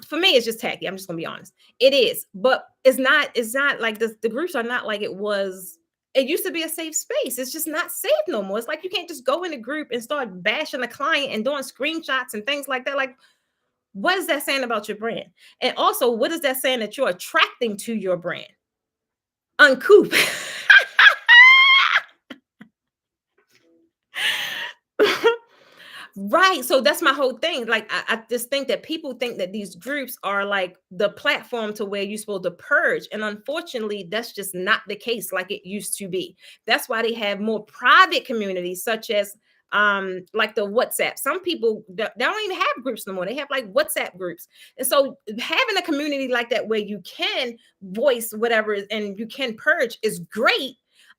for me, it's just tacky. I'm just gonna be honest. It is, but it's not like the groups are not like it was. It used to be a safe space. It's just not safe no more. It's like you can't just go in a group and start bashing the client and doing screenshots and things like that. Like, what is that saying about your brand? And also, what is that saying that you're attracting to your brand? Uncouth. Right. So that's my whole thing. Like, I just think that people think that these groups are like the platform to where you're supposed to purge. And unfortunately, that's just not the case like it used to be. That's why they have more private communities, such as like the WhatsApp. Some people they don't even have groups no more. They have like WhatsApp groups. And so having a community like that where you can voice whatever and you can purge is great.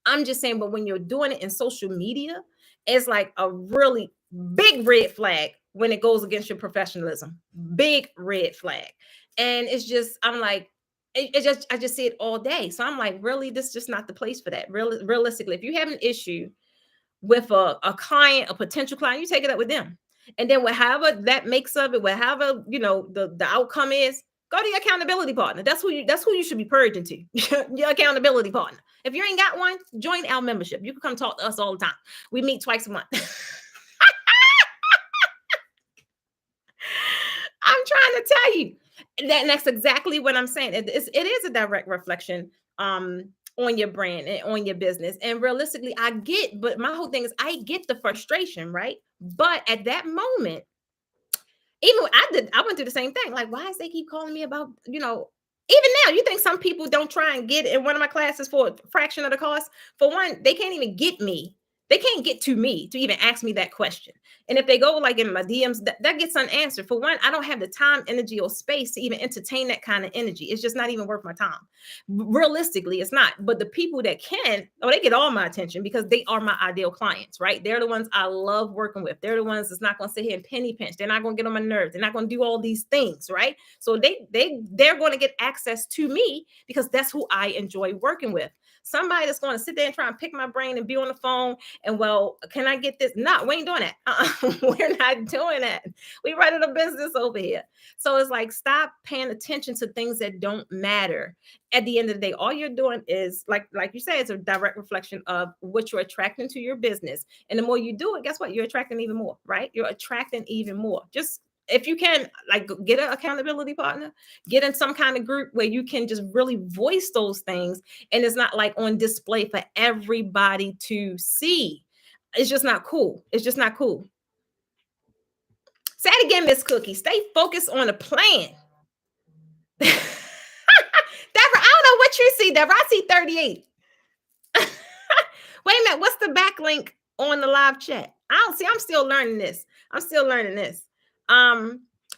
I'm just saying, but when you're doing it in social media, it's like a really big red flag when it goes against your professionalism. Big red flag. And it's just, I'm like, I just see it all day. So I'm like, really, this is just not the place for that. Realistically, if you have an issue with a client, a potential client, you take it up with them. And then whatever that makes of it, whatever, the outcome is, go to your accountability partner. That's who you should be purging to. Your accountability partner. If you ain't got one, join our membership. You can come talk to us all the time. We meet twice a month. I'm trying to tell you. That's exactly what I'm saying. It is a direct reflection on your brand and on your business. And realistically, but my whole thing is I get the frustration, right? But at that moment, even I went through the same thing. Like, why does they keep calling me about, even now, you think some people don't try and get in one of my classes for a fraction of the cost? For one, they can't even get me. They can't get to me to even ask me that question. And if they go like in my DMs, that gets unanswered. For one, I don't have the time, energy, or space to even entertain that kind of energy. It's just not even worth my time. Realistically, it's not. But the people that can, they get all my attention because they are my ideal clients, right? They're the ones I love working with. They're the ones that's not going to sit here and penny pinch. They're not going to get on my nerves. They're not going to do all these things, right? So they're going to get access to me because that's who I enjoy working with. Somebody that's going to sit there and try and pick my brain and be on the phone and, well, can I get this? No, we ain't doing that. We're not doing that. We running a business over here. So it's like, stop paying attention to things that don't matter. At the end of the day, all you're doing is like you say, it's a direct reflection of what you're attracting to your business. And the more you do it, guess what? You're attracting even more, right? You're attracting even more. Just if you can, like, get an accountability partner, get in some kind of group where you can just really voice those things. And it's not like on display for everybody to see. It's just not cool. It's just not cool. Say it again, Miss Cookie. Stay focused on a plan. Deborah, I don't know what you see, Deborah. I see 38. Wait a minute. What's the backlink on the live chat? I don't see. I'm still learning this.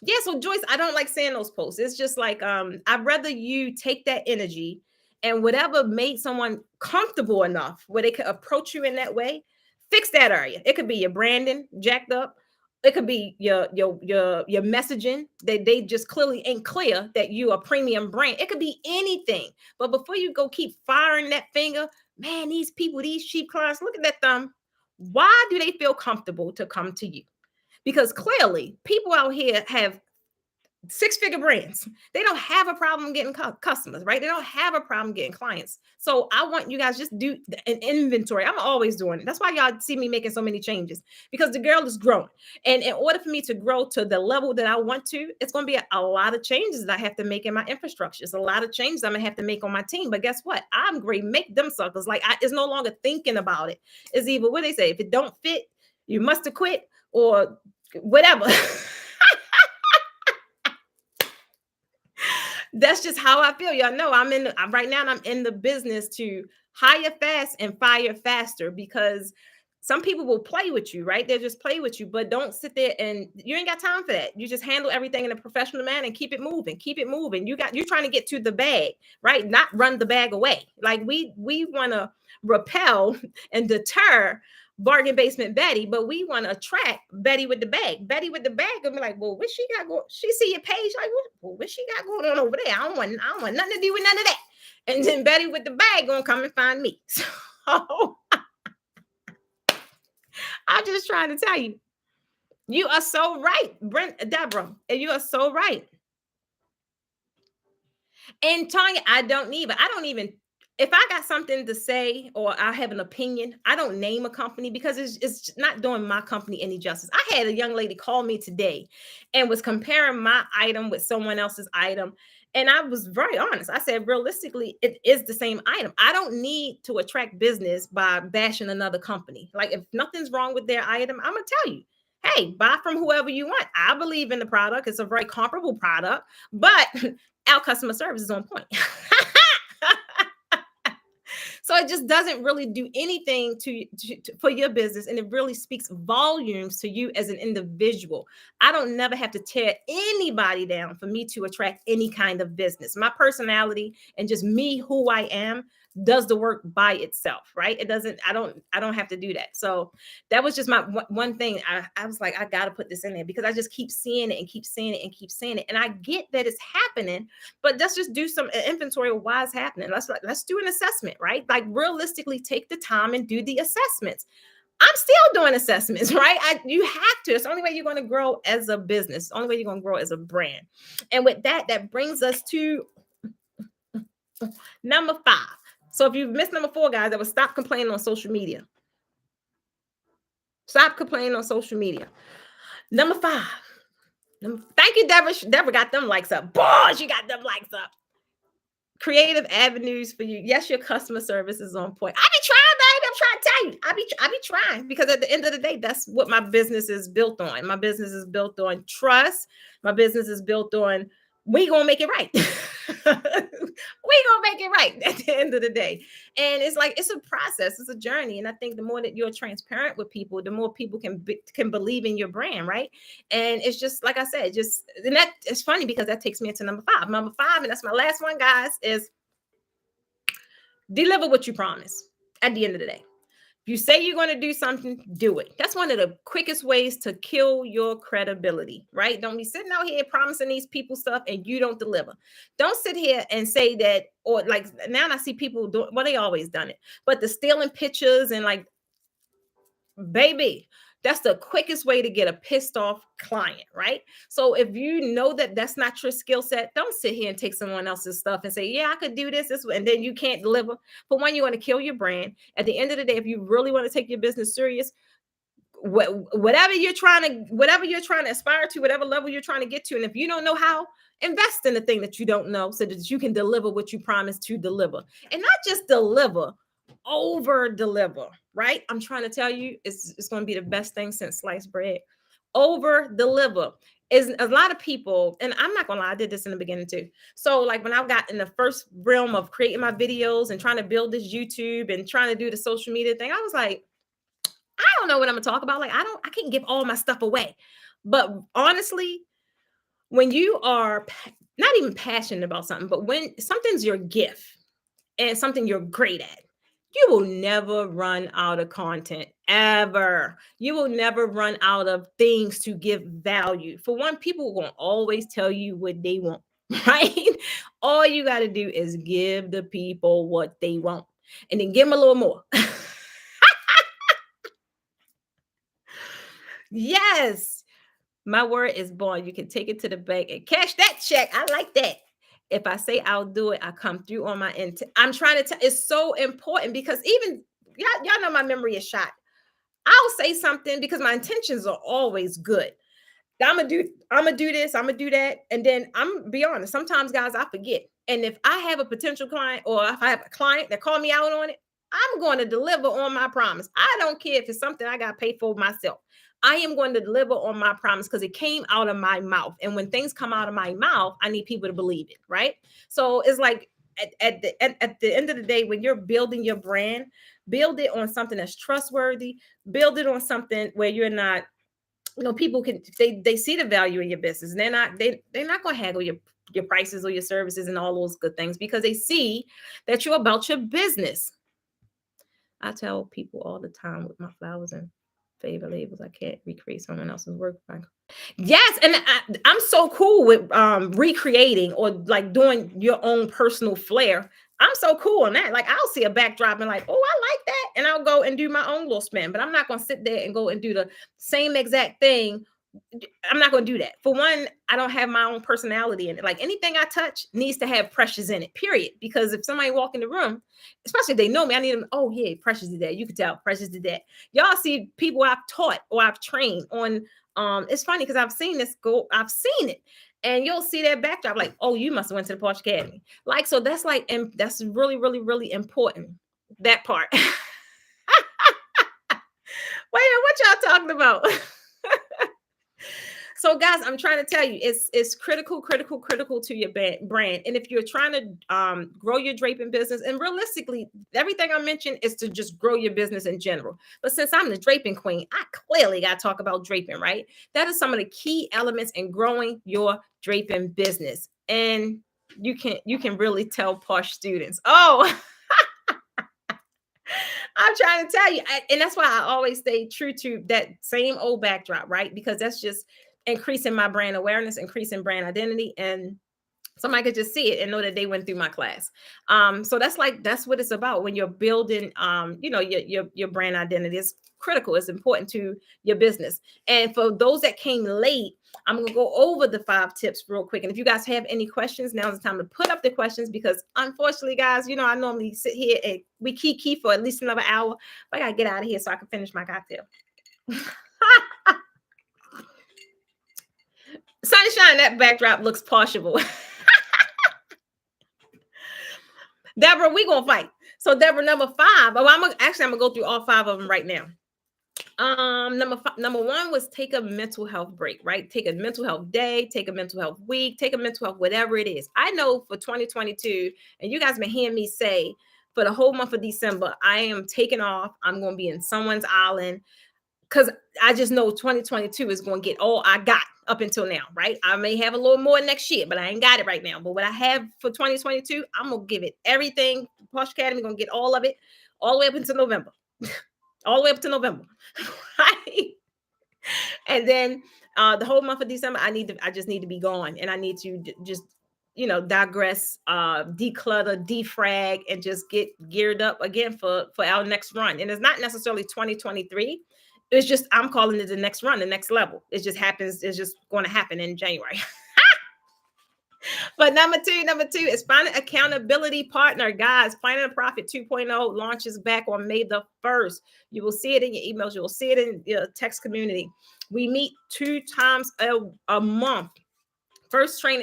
Yeah, so Joyce, I don't like saying those posts. It's just like I'd rather you take that energy and whatever made someone comfortable enough where they could approach you in that way, fix that area. It could be your branding jacked up. It could be your messaging that they just clearly ain't clear that you a premium brand. It could be anything. But before you go keep firing that finger, man, these people, these cheap clients, look at that thumb. Why do they feel comfortable to come to you? Because clearly people out here have six-figure brands. They don't have a problem getting customers, right? They don't have a problem getting clients. So I want you guys just do an inventory. I'm always doing it. That's why y'all see me making so many changes, because the girl is growing. And in order for me to grow to the level that I want to, it's going to be a lot of changes that I have to make in my infrastructure. It's a lot of changes I'm going to have to make on my team. But guess what? I'm great. Make them suckers. Like, it's no longer thinking about it. It's either what they say. If it don't fit, you must have quit or whatever. That's just how I feel. Y'all know I'm right now. I'm in the business to hire fast and fire faster, because some people will play with you, right? They'll just play with you, but don't sit there and you ain't got time for that. You just handle everything in a professional manner and keep it moving. Keep it moving. You're trying to get to the bag, right? Not run the bag away. Like we want to repel and deter bargain basement Betty, but we want to attract Betty with the bag. Betty with the bag and be like, well, what she got going? She see your page, like, what she got going on over there? I don't want nothing to do with none of that. And then Betty with the bag gonna come and find me. So I'm just trying to tell you, you are so right, Deborah, and you are so right. And Tanya, I don't even, if I got something to say or I have an opinion, I don't name a company because it's not doing my company any justice. I had a young lady call me today and was comparing my item with someone else's item. And I was very honest. I said, realistically, it is the same item. I don't need to attract business by bashing another company. Like, if nothing's wrong with their item, I'm going to tell you, hey, buy from whoever you want. I believe in the product. It's a very comparable product, but our customer service is on point. So it just doesn't really do anything for your business. And it really speaks volumes to you as an individual. I don't never have to tear anybody down for me to attract any kind of business. My personality and just me, who I am, does the work by itself, right? It doesn't, I don't have to do that. So that was just my one thing. I was like, I got to put this in there because I just keep seeing it and keep seeing it and keep seeing it. And I get that it's happening, but let's just do some inventory of why it's happening. Let's do an assessment, right? Like realistically take the time and do the assessments. I'm still doing assessments, right? You have to. It's the only way you're going to grow as a business. The only way you're going to grow as a brand. And with that, that brings us to number 5. So if you've missed number 4, guys, that was stop complaining on social media. Stop complaining on social media. Number 5. Thank you, Deborah. Deborah got them likes up. Boy, she got them likes up. Creative avenues for you. Yes, your customer service is on point. I be trying, baby. I'm trying to tell you. I be trying because at the end of the day, that's what my business is built on. My business is built on trust. My business is built on we gonna make it right. We gonna make it right at the end of the day. And it's like it's a process, it's a journey. And I think the more that you're transparent with people, the more people can believe in your brand, right? And it's just like I said, and that it's funny because that takes me into number 5. Number 5, and that's my last one, guys, is deliver what you promise at the end of the day. If you say you're going to do something, do it. That's one of the quickest ways to kill your credibility, right? Don't be sitting out here promising these people stuff and you don't deliver. Don't sit here and say that, or like now I see people do, well, they always done it, but the stealing pictures and like, baby, that's the quickest way to get a pissed off client, right? So if you know that that's not your skill set, don't sit here and take someone else's stuff and say, yeah, I could do this, and then you can't deliver. For one, you want to kill your brand. At the end of the day, if you really want to take your business serious, whatever you're trying to aspire to, whatever level you're trying to get to, and if you don't know how, invest in the thing that you don't know so that you can deliver what you promised to deliver. And not just deliver, over deliver, right? I'm trying to tell you, it's going to be the best thing since sliced bread. Over deliver is a lot of people, and I'm not gonna lie, I did this in the beginning too. So like when I got in the first realm of creating my videos and trying to build this YouTube and trying to do the social media thing, I was like, I don't know what I'm gonna talk about. Like I can't give all my stuff away. But honestly, when you are not even passionate about something, but when something's your gift and something you're great at, you will never run out of content ever. You will never run out of things to give value. For one, people will always tell you what they want, right? All you got to do is give the people what they want and then give them a little more. Yes. My word is born. You can take it to the bank and cash that check. I like that. If I say I'll do it, I come through on my end. I'm trying to tell. It's so important because even y'all know my memory is shot. I'll say something because my intentions are always good. I'm gonna do this, I'm gonna do that, and then I'm gonna be honest. Sometimes, guys, I forget. And if I have a potential client or if I have a client that call me out on it, I'm going to deliver on my promise. I don't care if it's something I got to pay for myself. I am going to deliver on my promise because it came out of my mouth. And when things come out of my mouth, I need people to believe it, right? So it's like at the end of the day, when you're building your brand, build it on something that's trustworthy. Build it on something where you're not, people can they see the value in your business. And they're not going to haggle your prices or your services and all those good things because they see that you're about your business. I tell people all the time with my flowers and favorite labels, I can't recreate someone else's work. Yes, and I'm so cool with recreating or like doing your own personal flair. I'm so cool on that. Like I'll see a backdrop and like, oh, I like that, and I'll go and do my own little spin. But I'm not gonna sit there and go and do the same exact thing. I'm not going to do that. For one, I don't have my own personality in it. Like anything I touch needs to have Precious in it, period. Because if somebody walk in the room, especially if they know me, I need them. Oh yeah, Precious did that. You can tell Precious did that. Y'all see people I've taught or I've trained on. It's funny because I've seen this go. I've seen it, and you'll see that backdrop. Like, oh, you must have went to the Posh Academy. Like, so that's like, and that's really, really, really important. That part. Wait, what y'all talking about? So guys, I'm trying to tell you, it's critical to your brand. And if you're trying to grow your draping business, and realistically, everything I mentioned is to just grow your business in general. But since I'm the draping queen, I clearly got to talk about draping, right? That is some of the key elements in growing your draping business. And you can really tell Posh students, oh, I'm trying to tell you. And that's why I always stay true to that same old backdrop, right? Because that's just increasing my brand awareness, increasing brand identity, and somebody could just see it and know that they went through my class. So that's what it's about when you're building your brand identity. It's critical, it's important to your business. And for those that came late, I'm gonna go over the 5 tips real quick. And if you guys have any questions, now's the time to put up the questions, because unfortunately, guys, I normally sit here and we key for at least another hour, but I gotta get out of here so I can finish my cocktail. Sunshine, that backdrop looks possible. Deborah, we gonna fight. So Deborah, number 5. Oh, I'm gonna go through all 5 of them right now. Number 1 was take a mental health break, right? Take a mental health day, take a mental health week, take a mental health, whatever it is. I know for 2022, and you guys been hearing me say for the whole month of December, I am taking off. I'm going to be in someone's island, because I just know 2022 is going to get all I got up until now, right? I may have a little more next year, but I ain't got it right now. But what I have for 2022, I'm going to give it everything. Posh Academy going to get all of it, all the way up until November. All the way up to November. Right? And then the whole month of December, I just need to be gone, and I need to just digress, declutter, defrag, and just get geared up again for our next run. And it's not necessarily 2023. It's just I'm calling it the next run, the next level. It just happens. It's just going to happen in January. But number two is find an accountability partner. Guys, Planning a Profit 2.0 launches back on May the 1st. You will see it in your emails. You will see it in your text community. We meet 2 times a month. The first one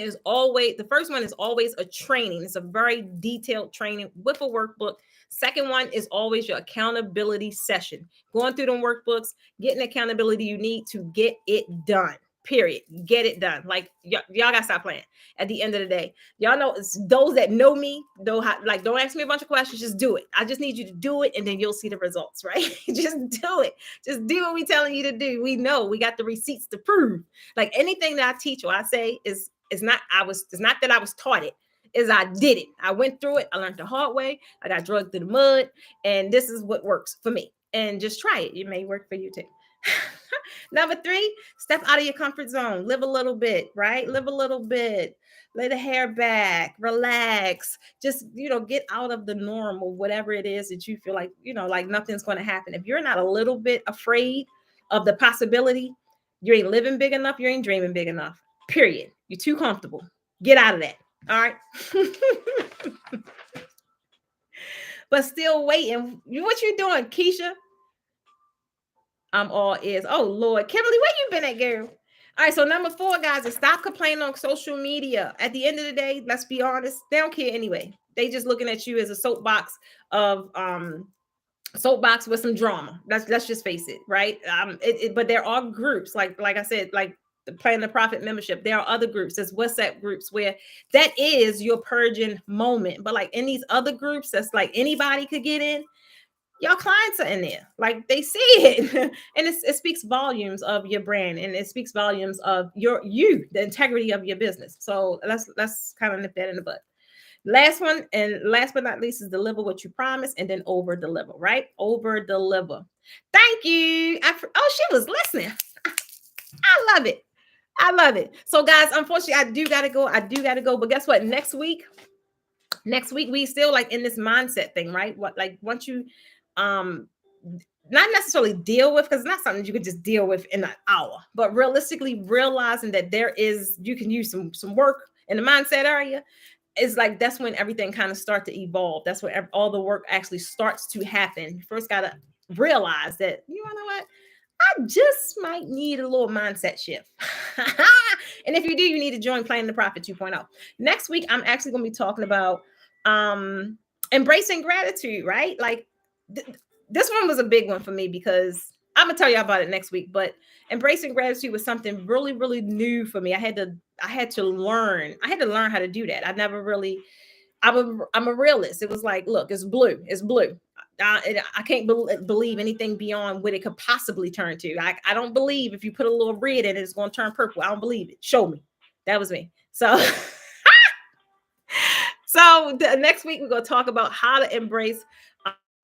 is always a training. It's a very detailed training with a workbook. Second one is always your accountability session. Going through them workbooks, getting accountability you need to get it done. Period. Get it done. Like y'all gotta stop playing. At the end of the day, y'all know, it's those that know me, don't ask me a bunch of questions. Just do it. I just need you to do it, and then you'll see the results. Right? Just do it. Just do what we telling you to do. We know we got the receipts to prove. Like anything that I teach or I say is not that I was taught it. Is I did it. I went through it. I learned the hard way. I got drugged through the mud, and this is what works for me. And just try it. It may work for you too. Number 3, step out of your comfort zone. Live a little bit, right? Live a little bit. Lay the hair back, relax. Just, get out of the norm or whatever it is that you feel like, like nothing's going to happen. If you're not a little bit afraid of the possibility, you ain't living big enough. You ain't dreaming big enough. Period. You're too comfortable. Get out of that. All right. But still waiting. What you doing, Keisha? I'm all ears. Oh Lord, Kimberly, where you been at, girl? All right, so number 4, guys, is stop complaining on social media. At the end of the day, let's be honest, they don't care anyway. They just looking at you as a soapbox with some drama. Let's just face it, right? But there are groups like I said, like the Planning the Profit membership. There are other groups. There's WhatsApp groups where that is your purging moment. But like in these other groups, that's like anybody could get in. Your clients are in there, like they see it, and it speaks volumes of your brand, and it speaks volumes of the integrity of your business. So let's kind of nip that in the bud. Last one, and last but not least, is deliver what you promise, and then over deliver. Right? Over deliver. Thank you. She was listening. I love it. I love it. So guys, unfortunately, I do gotta go. But guess what? Next week we still like in this mindset thing, right? Once you not necessarily deal with, because it's not something you could just deal with in an hour, but realistically realizing that you can use some work in the mindset area, is like that's when everything kind of starts to evolve. That's when all the work actually starts to happen. You first got to realize that, you know what, I just might need a little mindset shift. And if you do, you need to join Planning the Profit 2.0. Next week, I'm actually going to be talking about embracing gratitude, right? Like this one was a big one for me because I'm gonna tell you about it next week. But embracing gratitude was something really, really new for me. I had to learn. I had to learn how to do that. I never really. I'm a realist. It was like, look, it's blue. It's blue. I can't believe anything beyond what it could possibly turn to. I don't believe if you put a little red in it, it's going to turn purple. I don't believe it. Show me. That was me. So, so the next week we're going to talk about how to embrace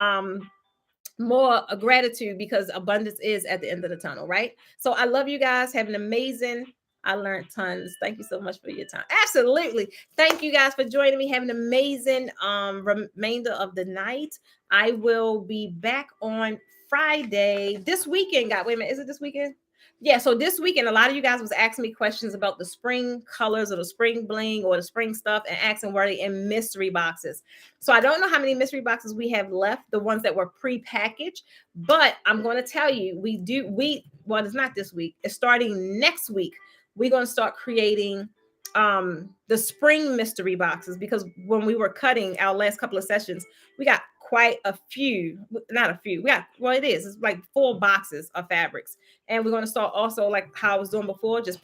um, more gratitude because abundance is at the end of the tunnel, right? So I love you guys. Have an amazing. I learned tons. Thank you so much for your time. Absolutely. Thank you guys for joining me. Have an amazing remainder of the night. I will be back on Friday this weekend. God, wait a minute. Is it this weekend? Yeah, so this weekend, a lot of you guys was asking me questions about the spring colors or the spring bling or the spring stuff and asking were they in mystery boxes. So I don't know how many mystery boxes we have left, the ones that were pre-packaged, but I'm going to tell you, well, it's not this week. It's starting next week. We're going to start creating the spring mystery boxes because when we were cutting our last couple of sessions, we got quite a few, not a few. It's like 4 boxes of fabrics. And we're going to start also like how I was doing before, just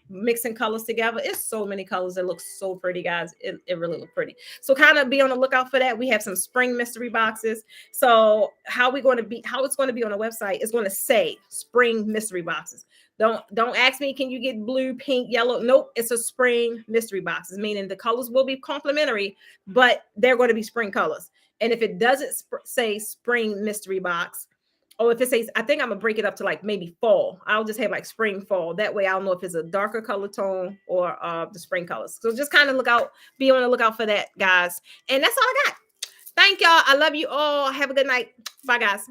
mixing colors together. It's so many colors that look so pretty, guys. It really look pretty. So kind of be on the lookout for that. We have some spring mystery boxes. So how it's going to be on the website is going to say spring mystery boxes. Don't ask me, can you get blue, pink, yellow? Nope, it's a spring mystery boxes, meaning the colors will be complementary, but they're going to be spring colors. And if it doesn't say spring mystery box, or if it says, I think I'm gonna break it up to like maybe fall. I'll just have like spring, fall. That way I'll know if it's a darker color tone or the spring colors. So just kind of be on the lookout for that, guys. And that's all I got. Thank y'all. I love you all. Have a good night. Bye, guys.